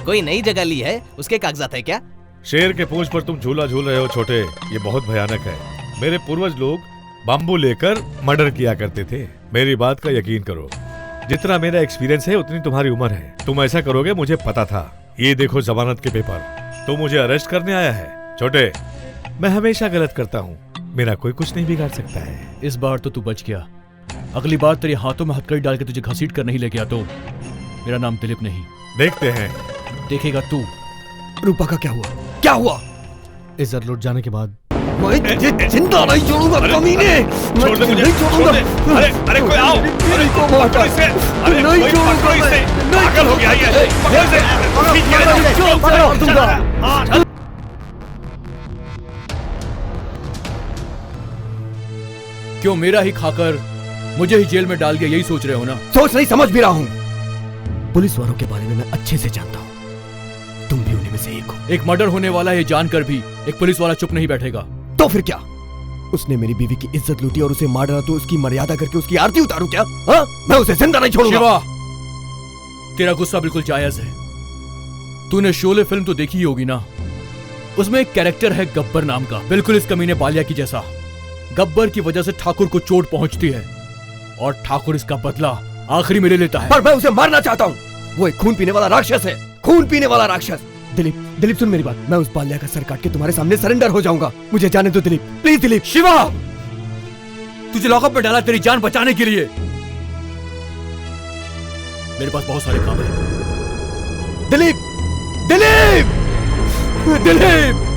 Speaker 11: कोई नई जगह ली है, उसके कागजात है क्या?
Speaker 8: शेर के पूंछ पर तुम झूला झूल रहे हो छोटे, ये बहुत भयानक है। मेरे पूर्वज लोग बाम्बू लेकर मर्डर किया करते थे। मेरी बात का यकीन करो, जितना मेरा एक्सपीरियंस है उतनी तुम्हारी उम्र है। तुम ऐसा करोगे मुझे पता था। ये देखो जमानत के पेपर। तुम मुझे अरेस्ट करने आया है। छोटे, मैं हमेशा गलत करता हूँ, मेरा कोई कुछ नहीं बिगाड़ सकता है।
Speaker 4: इस बार तो तू बच गया। अगली बार तेरे हाथों में हथकड़ी डाल के तुझे घसीट कर नहीं ले गया तो मेरा नाम दिलीप नहीं।
Speaker 8: देखते हैं।
Speaker 4: देखेगा तू।
Speaker 2: रूपा का क्या हुआ? क्या हुआ?
Speaker 6: इज्जत लुट जाने के बाद
Speaker 2: मैं तुझे जिंदा नहीं छोड़ूंगा कमीने।
Speaker 8: छोड़ दे मुझे,
Speaker 2: नहीं छोड़ूंगा।
Speaker 8: अरे कोई आओ।
Speaker 2: मेरे को मार इसे।
Speaker 8: अरे
Speaker 2: नहीं छोड़ूंगा मैं।
Speaker 8: पागल हो गया ये। पकड़ो इसे।
Speaker 2: पकड़ो दूंगा।
Speaker 4: क्यों मेरा ही खाकर मुझे ही जेल में डाल के यही सोच रहे हो ना?
Speaker 2: सोच नहीं, समझ भी रहा हूँ। पुलिस वालों के बारे में मैं अच्छे से जानता हूँ, तुम भी उन्हीं में से एक हो।
Speaker 4: एक मर्डर होने वाला है जानकर भी एक पुलिस वाला चुप नहीं बैठेगा।
Speaker 2: तो फिर क्या? उसने मेरी बीवी की इज्जत लूटी और उसे मार डाला, तो उसकी मर्यादा करके उसकी आरती उतारूं क्या? हाँ? मैं उसे जिंदा नहीं छोड़ूंगा।
Speaker 4: शिवा, तेरा गुस्सा बिल्कुल जायज है। तूने शोले फिल्म तो देखी ही होगी ना? उसमें एक कैरेक्टर है गब्बर नाम का, बिल्कुल इस कमीने बालिया की जैसा। गब्बर की वजह से ठाकुर को चोट पहुंचती है और ठाकुर इसका बदला आखिरी में ले लेता है।
Speaker 2: पर मैं उसे मारना चाहता हूँ। वो एक खून पीने वाला राक्षस है, खून पीने वाला राक्षस। दिलीप सुन मेरी बात, मैं उस बालिया का सर काट के तुम्हारे सामने सरेंडर हो जाऊंगा। मुझे जाने दो दिलीप, प्लीज दिलीप।
Speaker 4: शिवा, तुझे लॉकअप में डाला तेरी जान बचाने के लिए। मेरे पास बहुत सारे काम है।
Speaker 2: दिलीप, दिलीप, दिलीप।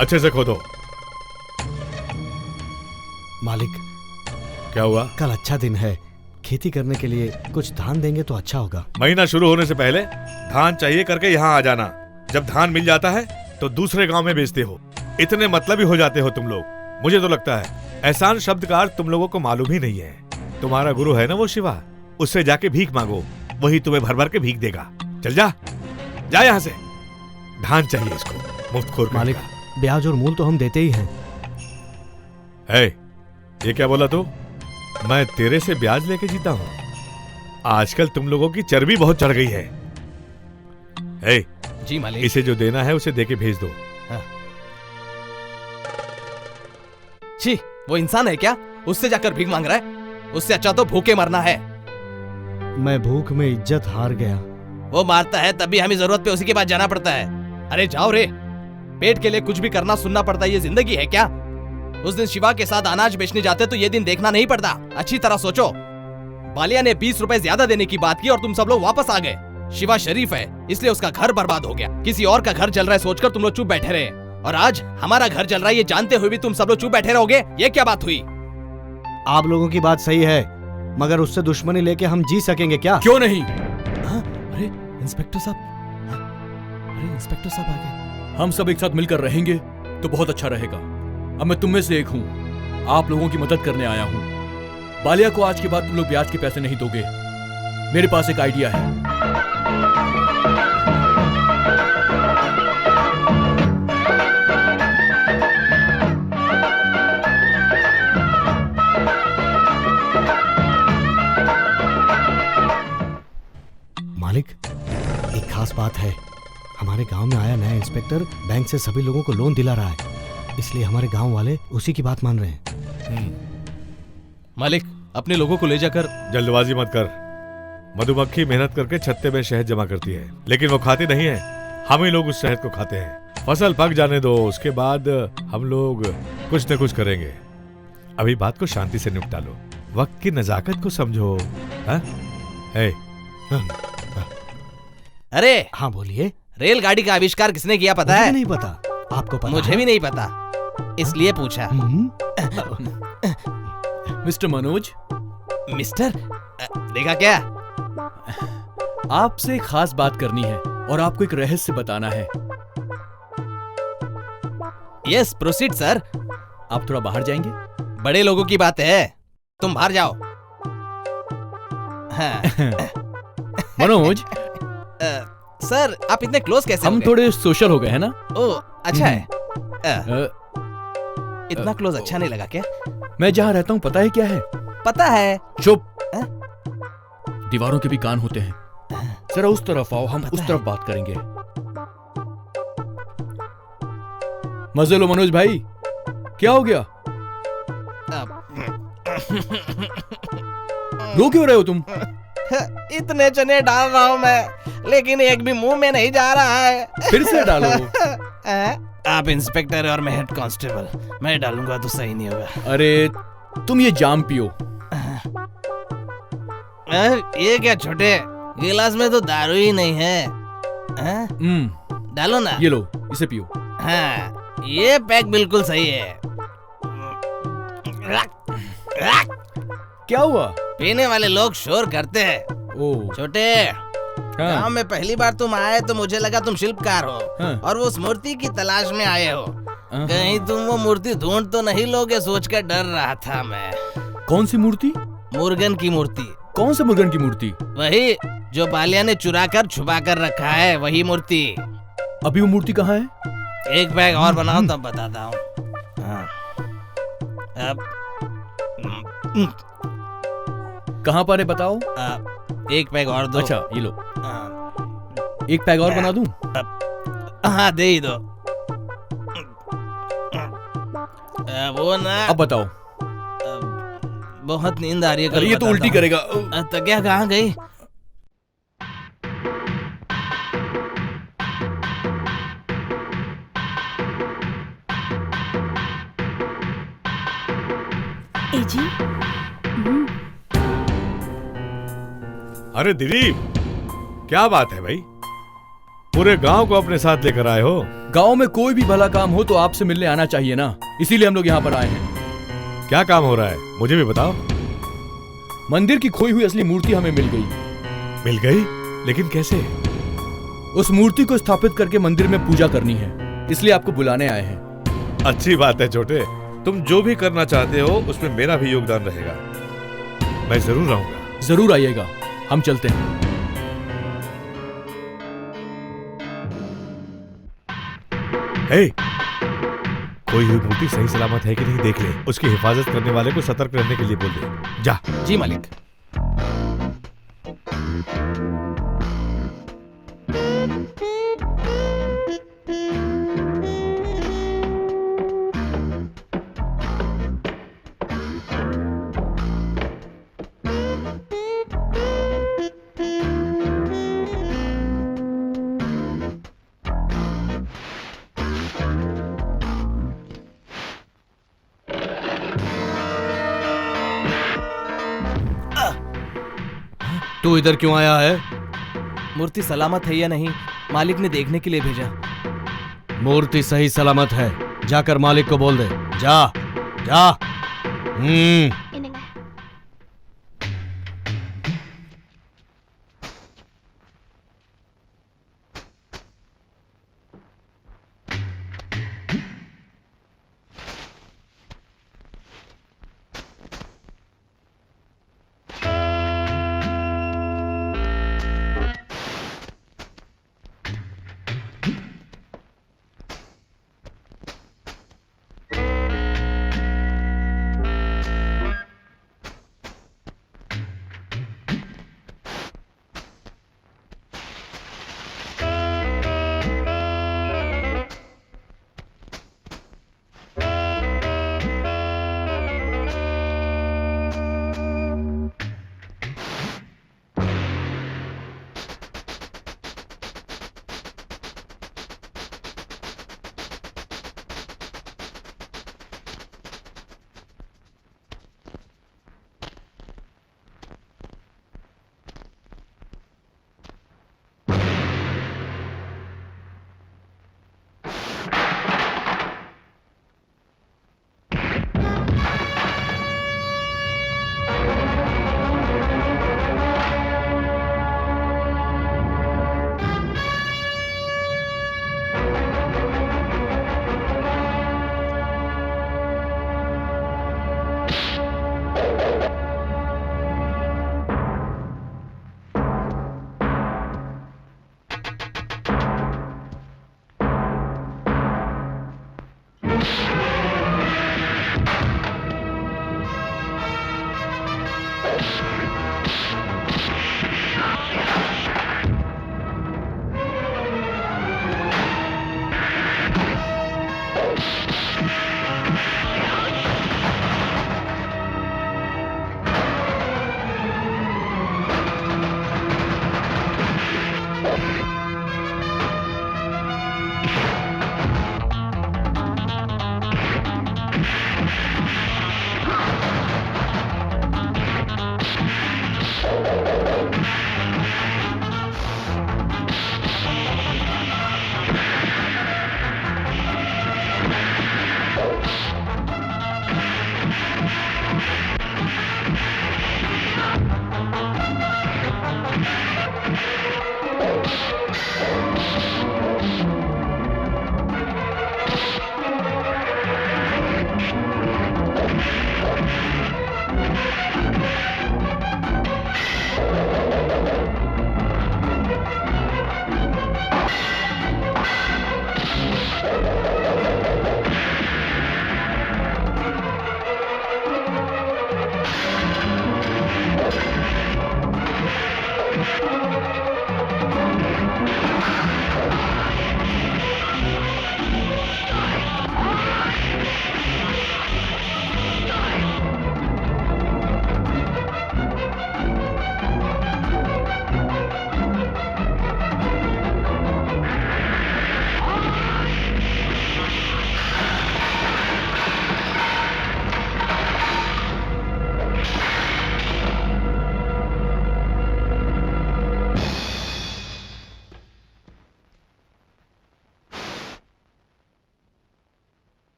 Speaker 8: अच्छे से खोदो।
Speaker 6: मालिक,
Speaker 8: क्या हुआ?
Speaker 6: कल अच्छा दिन है, खेती करने के लिए कुछ धान देंगे तो अच्छा होगा।
Speaker 8: महीना शुरू होने से पहले धान चाहिए करके यहाँ आ जाना। जब धान मिल जाता है तो दूसरे गांव में बेचते हो। इतने मतलबी हो जाते हो तुम लोग। मुझे तो लगता है एहसान शब्द का अर्थ तुम लोगों को मालूम ही नहीं है। तुम्हारा गुरु है ना वो शिवा, उससे जाके भीख मांगो, वही तुम्हें भर भर के भीख देगा। चल जा, जा यहाँ से। धान चाहिए इसको, मुफ्तखोर
Speaker 6: मालिक, ब्याज और मूल तो हम देते ही हैं।
Speaker 8: ये क्या बोला तू? मैं तेरे से ब्याज लेके जीता हूँ? आजकल तुम लोगों की चर्बी बहुत चढ़ गई है।
Speaker 11: जी मालिक।
Speaker 8: इसे जो देना है उसे देके भेज दो।
Speaker 11: हाँ। छी, वो इंसान है क्या? उससे जाकर भीख मांग रहा है? उससे अच्छा तो भूखे मरना है।
Speaker 6: मैं भूख में इज्जत हार गया।
Speaker 11: वो मारता है तभी हमें जरूरत पे उसी के पास जाना पड़ता है। अरे जाओ रे, पेट के लिए कुछ भी करना सुनना पड़ता है, ये जिंदगी है क्या? उस दिन शिवा के साथ अनाज बेचने जाते तो ये दिन देखना नहीं पड़ता। अच्छी तरह सोचो, बालिया ने 20 रुपए ज्यादा देने की बात की और तुम सब लोग वापस आ गए। शिवा शरीफ है इसलिए उसका घर बर्बाद हो गया। किसी और का घर जल रहा है सोचकर तुम लोग चुप बैठे रहे, और आज हमारा घर जल रहा है ये जानते हुए भी तुम सब लोग चुप बैठे रहोगे? ये क्या बात हुई?
Speaker 6: आप लोगों की बात सही है, मगर उससे दुश्मनी लेके हम जी सकेंगे क्या?
Speaker 4: क्यों नहीं?
Speaker 11: अरे इंस्पेक्टर साहब, अरे इंस्पेक्टर साहब आ गए।
Speaker 4: हम सब एक साथ मिलकर रहेंगे तो बहुत अच्छा रहेगा। अब मैं तुम में से एक हूँ, आप लोगों की मदद करने आया हूँ। बालिया को आज के बाद तुम लोग ब्याज के पैसे नहीं दोगे। मेरे पास एक आइडिया है।
Speaker 6: मालिक, एक खास बात है। हमारे गांव में आया नया इंस्पेक्टर बैंक से सभी लोगों को लोन दिला रहा है, इसलिए हमारे गांव वाले उसी की बात मान रहे हैं।
Speaker 11: मालिक, अपने लोगों को ले जाकर।
Speaker 8: जल्दबाजी मत कर। मधुमक्खी मेहनत करके छत्ते में शहद जमा करती है, लेकिन वो खाती नहीं है। हम ही लोग उस शहद को खाते हैं। फसल पक जाने दो, उसके बाद हम लोग कुछ न कुछ करेंगे। अभी बात को शांति से निपटा लो, वक्त की नजाकत को समझो।
Speaker 11: अरे
Speaker 6: हाँ बोलिए।
Speaker 11: रेलगाड़ी का आविष्कार किसने किया पता है?
Speaker 6: नहीं पता। आपको पता?
Speaker 11: मुझे भी नहीं पता, इसलिए पूछा।
Speaker 4: मिस्टर मनोज।
Speaker 11: मिस्टर, देखा क्या?
Speaker 4: आपसे खास बात करनी है और आपको एक रहस्य बताना है।
Speaker 11: Yes, proceed sir.
Speaker 4: आप थोड़ा बाहर जाएंगे?
Speaker 11: बड़े लोगों की बात है, तुम बाहर जाओ। हाँ।
Speaker 4: मनोज,
Speaker 11: सर आप इतने क्लोज कैसे?
Speaker 4: हम थोड़े सोशल हो गए हैं ना?
Speaker 11: ओह अच्छा है। इतना क्लोज अच्छा नहीं लगा क्या?
Speaker 4: मैं जहाँ रहता हूँ पता है क्या है?
Speaker 11: पता है।
Speaker 4: चुप। दीवारों के भी कान होते हैं। जरा उस तरफ आओ, हम उस तरफ बात करेंगे। मजे लो मनोज भाई। क्या हो गया? रो क्यों रहे हो तुम?
Speaker 11: इतने चने डाल रहा हूँ मैं, लेकिन एक भी मुंह में नहीं जा रहा है।
Speaker 4: फिर से डालो।
Speaker 11: आप इंस्पेक्टर और मैं हेड कांस्टेबल, मैं डालूंगा तो सही नहीं होगा।
Speaker 4: अरे तुम ये जाम पियो।
Speaker 11: ये क्या छोटे, गिलास में तो दारू ही नहीं है। डालो ना।
Speaker 4: ये लो, इसे पियो।
Speaker 11: हाँ, ये पैक बिल्कुल सही है।
Speaker 4: क्या हुआ?
Speaker 11: पीने वाले लोग शोर करते हैं।
Speaker 4: ओह
Speaker 11: छोटे, गांव में पहली बार तुम आए तो मुझे लगा तुम शिल्पकार हो और वो उस मूर्ति की तलाश में आए हो। कहीं तुम वो मूर्ति ढूंढ तो नहीं लोगे, सोच कर डर रहा था मैं।
Speaker 4: कौन सी मूर्ति?
Speaker 11: मुर्गन की मूर्ति।
Speaker 4: कौन से मुर्गन की मूर्ति?
Speaker 11: वही जो बालिया ने चुरा कर छुपा कर रखा है, वही मूर्ति।
Speaker 4: अभी वो मूर्ति कहाँ है?
Speaker 11: एक बैग और बनाओ तब बताता हूँ। हाँ। अब
Speaker 4: कहाँ पर है बताओ?
Speaker 11: एक पैग और दो।
Speaker 4: अच्छा ये लो। एक पैग और बना दूं?
Speaker 11: हाँ दे ही दो। वो ना।
Speaker 4: अब बताओ।
Speaker 11: बहुत नींद आ रही है।
Speaker 4: अरे ये तो उल्टी करेगा।
Speaker 11: तकिया कहाँ गई?
Speaker 3: ए जी।
Speaker 8: अरे दिलीप, क्या बात है भाई, पूरे गांव को अपने साथ लेकर आए हो?
Speaker 4: गांव में कोई भी भला काम हो तो आपसे मिलने आना चाहिए ना, इसीलिए हम लोग यहाँ पर आए हैं।
Speaker 8: क्या काम हो रहा है, मुझे भी बताओ।
Speaker 4: मंदिर की खोई हुई असली मूर्ति हमें मिल गई।
Speaker 8: मिल गई? लेकिन कैसे?
Speaker 4: उस मूर्ति को स्थापित करके मंदिर में पूजा करनी है, इसलिए आपको बुलाने आए हैं।
Speaker 8: अच्छी बात है छोटे, तुम जो भी करना चाहते हो उसमें मेरा भी योगदान रहेगा। मैं जरूर आऊंगा।
Speaker 4: जरूर आइएगा, हम चलते हैं।
Speaker 8: हे, कोई हुई मूर्ति सही सलामत है कि नहीं देख ले। उसकी हिफाजत करने वाले को सतर्क रहने के लिए बोल दे। जा।
Speaker 11: जी मालिक।
Speaker 6: तू इधर क्यों आया है?
Speaker 11: मूर्ति सलामत है या नहीं मालिक ने देखने के लिए भेजा।
Speaker 6: मूर्ति सही सलामत है, जाकर मालिक को बोल दे। जा जा।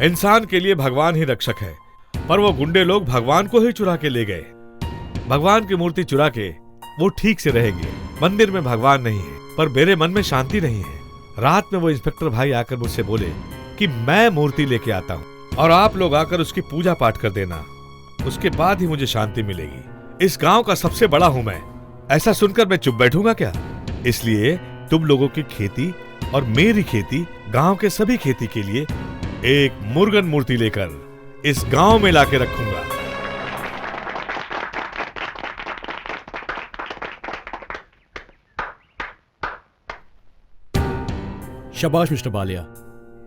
Speaker 8: इंसान के लिए भगवान ही रक्षक है, पर वो गुंडे लोग भगवान को ही चुरा के ले गए। भगवान की मूर्ति चुरा के वो ठीक से रहेंगे। मंदिर में भगवान नहीं है, पर मेरे मन में शांति नहीं है। रात में वो इंस्पेक्टर भाई आकर मुझसे बोले कि मैं मूर्ति लेके आता हूँ और आप लोग आकर उसकी पूजा पाठ कर देना, उसके बाद ही मुझे शांति मिलेगी। इस गांव का सबसे बड़ा हूं मैं, ऐसा सुनकर मैं चुप बैठूंगा क्या? इसलिए तुम लोगों की खेती और मेरी खेती, गांव के सभी खेती के लिए एक मुर्गन मूर्ति लेकर इस गांव में लाके रखूंगा।
Speaker 4: शाबाश मिस्टर बालिया,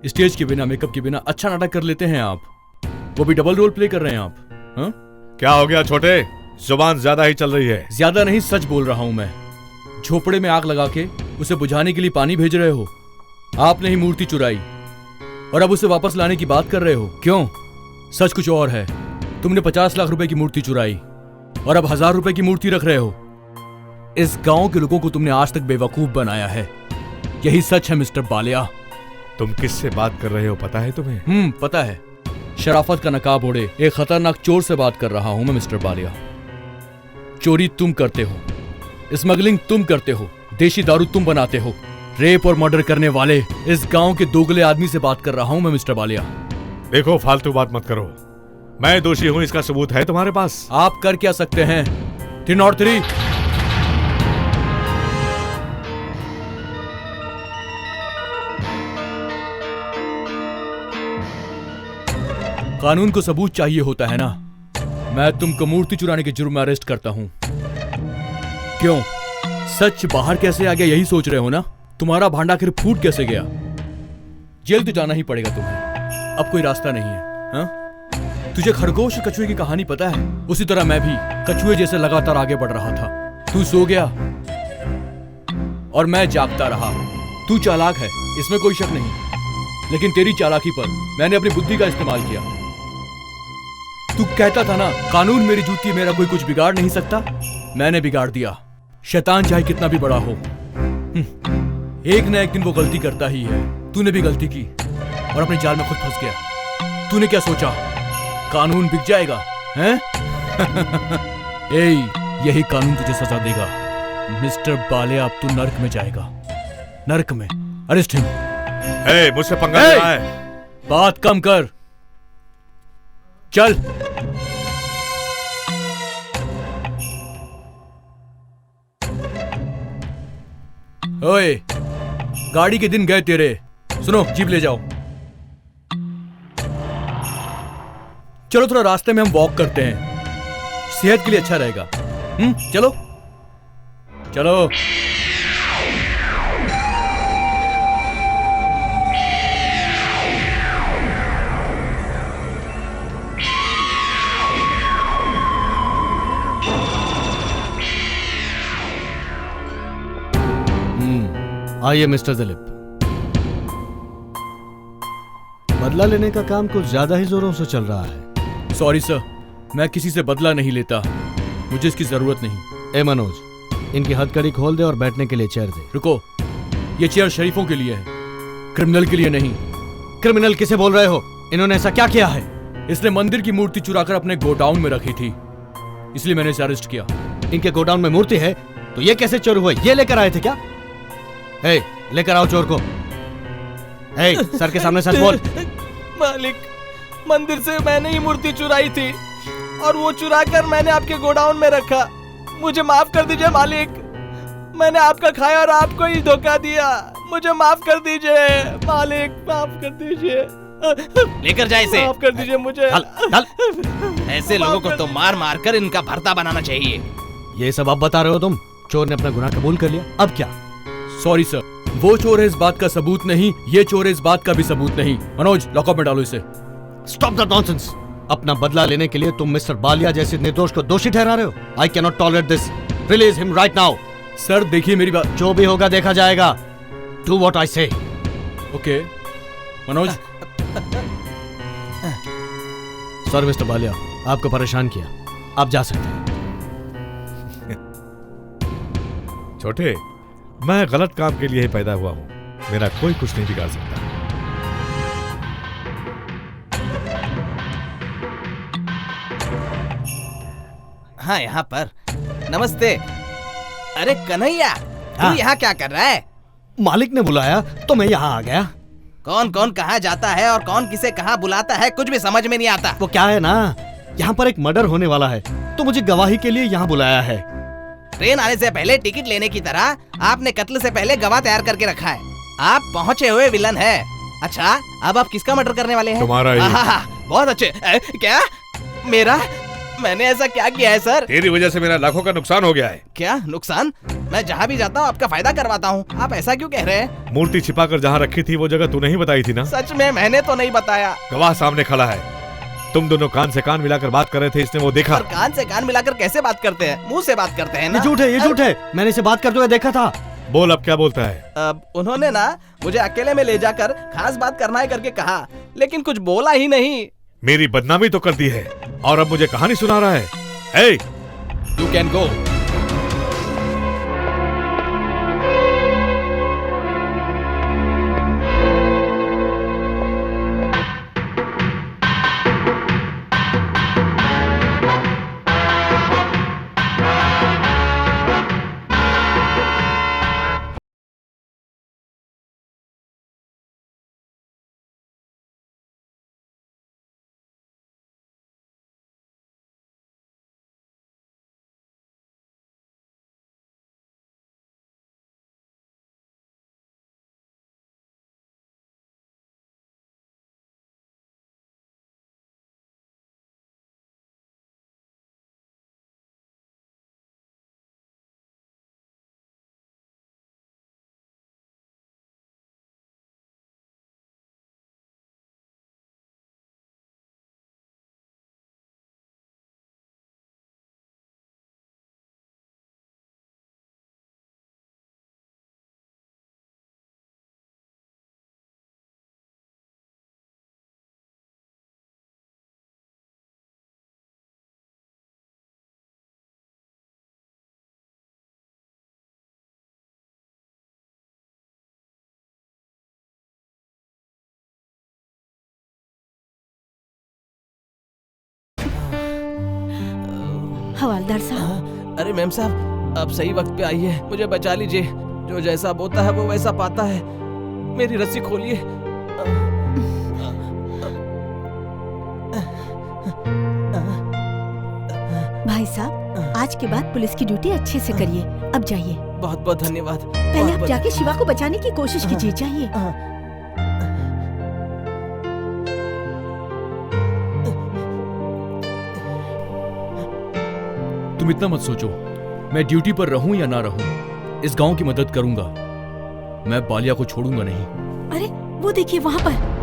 Speaker 4: स्टेज के बिना, मेकअप के बिना अच्छा नाटक कर लेते हैं आप, वो भी डबल रोल प्ले कर रहे हैं आप। हाँ?
Speaker 8: क्या हो गया छोटे, जुबान ज्यादा ही चल रही है।
Speaker 4: ज्यादा नहीं, सच बोल रहा हूं मैं। झोपड़े में आग लगा के उसे बुझाने के लिए पानी भेज रहे हो। आपने ही मूर्ति चुराई और अब उसे वापस लाने की बात कर रहे हो। क्यों? सच कुछ और है। तुमने 50 लाख रुपए की मूर्ति चुराई और अब 1000 रुपए की मूर्ति रख रहे हो। इस गांव के लोगों को तुमने आज तक बेवकूफ बनाया है। यही सच है मिस्टर बालिया।
Speaker 8: तुम किससे बात कर रहे हो पता है तुम्हें?
Speaker 4: पता है। शराफत का नकाब ओढ़े एक खतरनाक चोर से बात कर रहा हूं मैं मिस्टर बालिया। चोरी तुम करते हो, स्मगलिंग तुम करते हो, देशी दारू तुम बनाते हो, रेप और मर्डर करने वाले इस गांव के दोगले आदमी से बात कर रहा हूं मैं मिस्टर बालिया।
Speaker 8: देखो, फालतू बात मत करो। मैं दोषी हूं, इसका सबूत है तुम्हारे पास?
Speaker 4: आप कर क्या सकते हैं? 3 और 3। कानून को सबूत चाहिए होता है ना। मैं तुमको मूर्ति चुराने के जुर्म में अरेस्ट करता हूं। क्यों? सच बाहर कैसे आ गया यही सोच रहे हो ना? तुम्हारा भांडा आखिर फूट कैसे गया? जेल तो जाना ही पड़ेगा तुम्हें, अब कोई रास्ता नहीं है। हाँ? तुझे खरगोश और कछुए की कहानी पता है? उसी तरह मैं भी कछुए जैसे लगातार आगे बढ़ रहा था। तू सो गया और मैं जागता रहा। तू चालाक है, इसमें कोई शक नहीं, लेकिन तेरी चालाकी पर मैंने अपनी बुद्धि का इस्तेमाल किया। तू कहता था ना, कानून मेरी जूती, मेरा कोई कुछ बिगाड़ नहीं सकता। मैंने बिगाड़ दिया। शैतान चाहे कितना भी बड़ा हो, एक न एक दिन वो गलती करता ही है। तूने भी गलती की और अपने जाल में खुद फंस गया। तूने क्या सोचा कानून बिक जाएगा? हैं? यही कानून तुझे सजा देगा मिस्टर बालिया। अब तू नर्क में जाएगा, नर्क में। Arrest him.
Speaker 8: मुझसे पंगा ले रहा है।
Speaker 4: बात कम कर, चल। ओए, गाड़ी के दिन गए तेरे। सुनो, जीप ले जाओ। चलो थोड़ा रास्ते में हम वॉक करते हैं, सेहत के लिए अच्छा रहेगा। चलो चलो।
Speaker 6: आइए मिस्टर दिलीप। बदला लेने का काम कुछ ज्यादा ही जोरों से चल रहा है।
Speaker 4: सॉरी सर, मैं किसी से बदला नहीं लेता, मुझे इसकी जरूरत नहीं।
Speaker 6: ए मनोज, इनकी हथकड़ी खोल दे और बैठने के लिए चेयर दे।
Speaker 4: रुको, ये चेयर शरीफों के लिए है, क्रिमिनल के लिए नहीं।
Speaker 6: क्रिमिनल किसे बोल रहे हो? इन्होंने ऐसा क्या किया है?
Speaker 4: इसने मंदिर की मूर्ति चुराकर अपने गोडाउन में रखी थी, इसलिए मैंने इसे अरेस्ट किया।
Speaker 6: इनके गोडाउन में मूर्ति है तो ये कैसे चोर हुआ? ये लेकर आए थे क्या? लेकर आओ चोर को। सर के सामने सच बोल।
Speaker 11: मालिक, मंदिर से मैंने ही मूर्ति चुराई थी और वो चुराकर मैंने आपके गोडाउन में रखा। मुझे माफ कर दीजिए मालिक, मैंने आपका खाया और आपको ही धोखा दिया। मुझे माफ कर दीजिए मालिक, माफ कर दीजिए। लेकर जाए इसे।
Speaker 6: माफ कर दीजिए मुझे।
Speaker 11: ऐसे लोगों को तो मार मार कर इनका भरता बनाना चाहिए।
Speaker 6: ये सब आप बता रहे हो? तुम चोर ने अपना गुनाह कबूल कर लिया, अब क्या?
Speaker 4: सॉरी सर, वो चोर है इस बात का सबूत नहीं, ये चोर है इस बात का भी सबूत नहीं। मनोज, लॉकअप में डालो इसे।
Speaker 6: Stop the nonsense. अपना बदला लेने के लिए तुम मिस्टर बालिया जैसे निर्दोष को दोषी ठहरा रहे हो। I can not tolerate this. Release him right now.
Speaker 4: Sir देखिए मेरी बात।
Speaker 6: जो भी होगा देखा जाएगा। डू व्हाट आई से।
Speaker 4: Okay Manoj.
Speaker 6: Sorry mister Ballia, आपको परेशान किया, आप जा सकते हैं।
Speaker 8: छोटे, मैं गलत काम के लिए ही पैदा हुआ हूं, मेरा कोई कुछ नहीं बिगाड़ सकता।
Speaker 11: हाँ यहाँ पर। नमस्ते। अरे कन्हैया, तू यहाँ क्या कर रहा है?
Speaker 6: मालिक ने बुलाया तो मैं यहाँ आ गया।
Speaker 11: कौन कौन कहाँ जाता है और कौन किसे कहाँ बुलाता है कुछ भी समझ में नहीं आता।
Speaker 6: वो क्या है ना, यहाँ पर एक मर्डर होने वाला है तो मुझे गवाही के लिए यहाँ बुलाया है।
Speaker 11: ट्रेन आने से पहले टिकट लेने की तरह आपने कत्ल से पहले गवाह तैयार करके रखा है। आप पहुँचे हुए विलन है। अच्छा, अब आप किसका मर्डर करने वाले हैं?
Speaker 8: तुम्हारा ही।
Speaker 11: बहुत अच्छे। क्या मेरा? मैंने ऐसा क्या किया है सर?
Speaker 8: तेरी वजह से मेरा लाखों का नुकसान हो गया है।
Speaker 11: क्या नुकसान? मैं जहाँ भी जाता हूँ आपका फायदा करवाता हूँ। आप ऐसा क्यों कह रहे हैं?
Speaker 8: मूर्ति छिपाकर जहाँ रखी थी वो जगह तूने ही बताई थी ना?
Speaker 11: सच में मैंने तो नहीं बताया।
Speaker 8: गवाह सामने खड़ा है। तुम दोनों कान से कान मिलाकर बात कर रहे थे, इसने वो देखा।
Speaker 11: और कान से कान मिलाकर कैसे बात करते हैं? मुंह से बात करते हैं ना?
Speaker 6: ये झूठ है, ये झूठ है। मैंने इसे बात करते हुए देखा था।
Speaker 8: बोल अब क्या बोलता है?
Speaker 11: अब उन्होंने ना मुझे अकेले में ले जाकर खास बात करना है करके कहा, लेकिन कुछ बोला ही नहीं।
Speaker 8: मेरी बदनामी तो कर दी है और अब मुझे कहानी सुना रहा है। Hey!
Speaker 9: You can go.
Speaker 3: Havildar साहब।
Speaker 11: अरे मैम साहब, आप सही वक्त पे आई है, मुझे बचा लीजिए। जो जैसा बोता है वो वैसा पाता है। मेरी रस्सी खोलिए।
Speaker 3: भाई साहब, आज के बाद पुलिस की ड्यूटी अच्छे से करिए। अब जाइए।
Speaker 11: बहुत बहुत धन्यवाद।
Speaker 3: पहले आप जाके शिवा को बचाने की कोशिश कीजिए। जाइए।
Speaker 4: तुम इतना मत सोचो, मैं ड्यूटी पर रहूं या ना रहूं, इस गांव की मदद करूंगा। मैं बालिया को छोड़ूंगा नहीं।
Speaker 3: अरे वो देखिए वहाँ पर।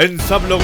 Speaker 8: इन सब लोग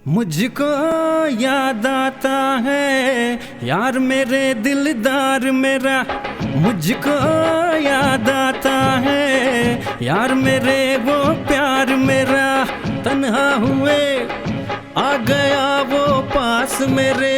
Speaker 12: मुझको याद आता है यार मेरे दिलदार मेरा मुझको याद आता है, यार मेरे वो प्यार मेरा तन्हा हुए आ गया वो पास मेरे,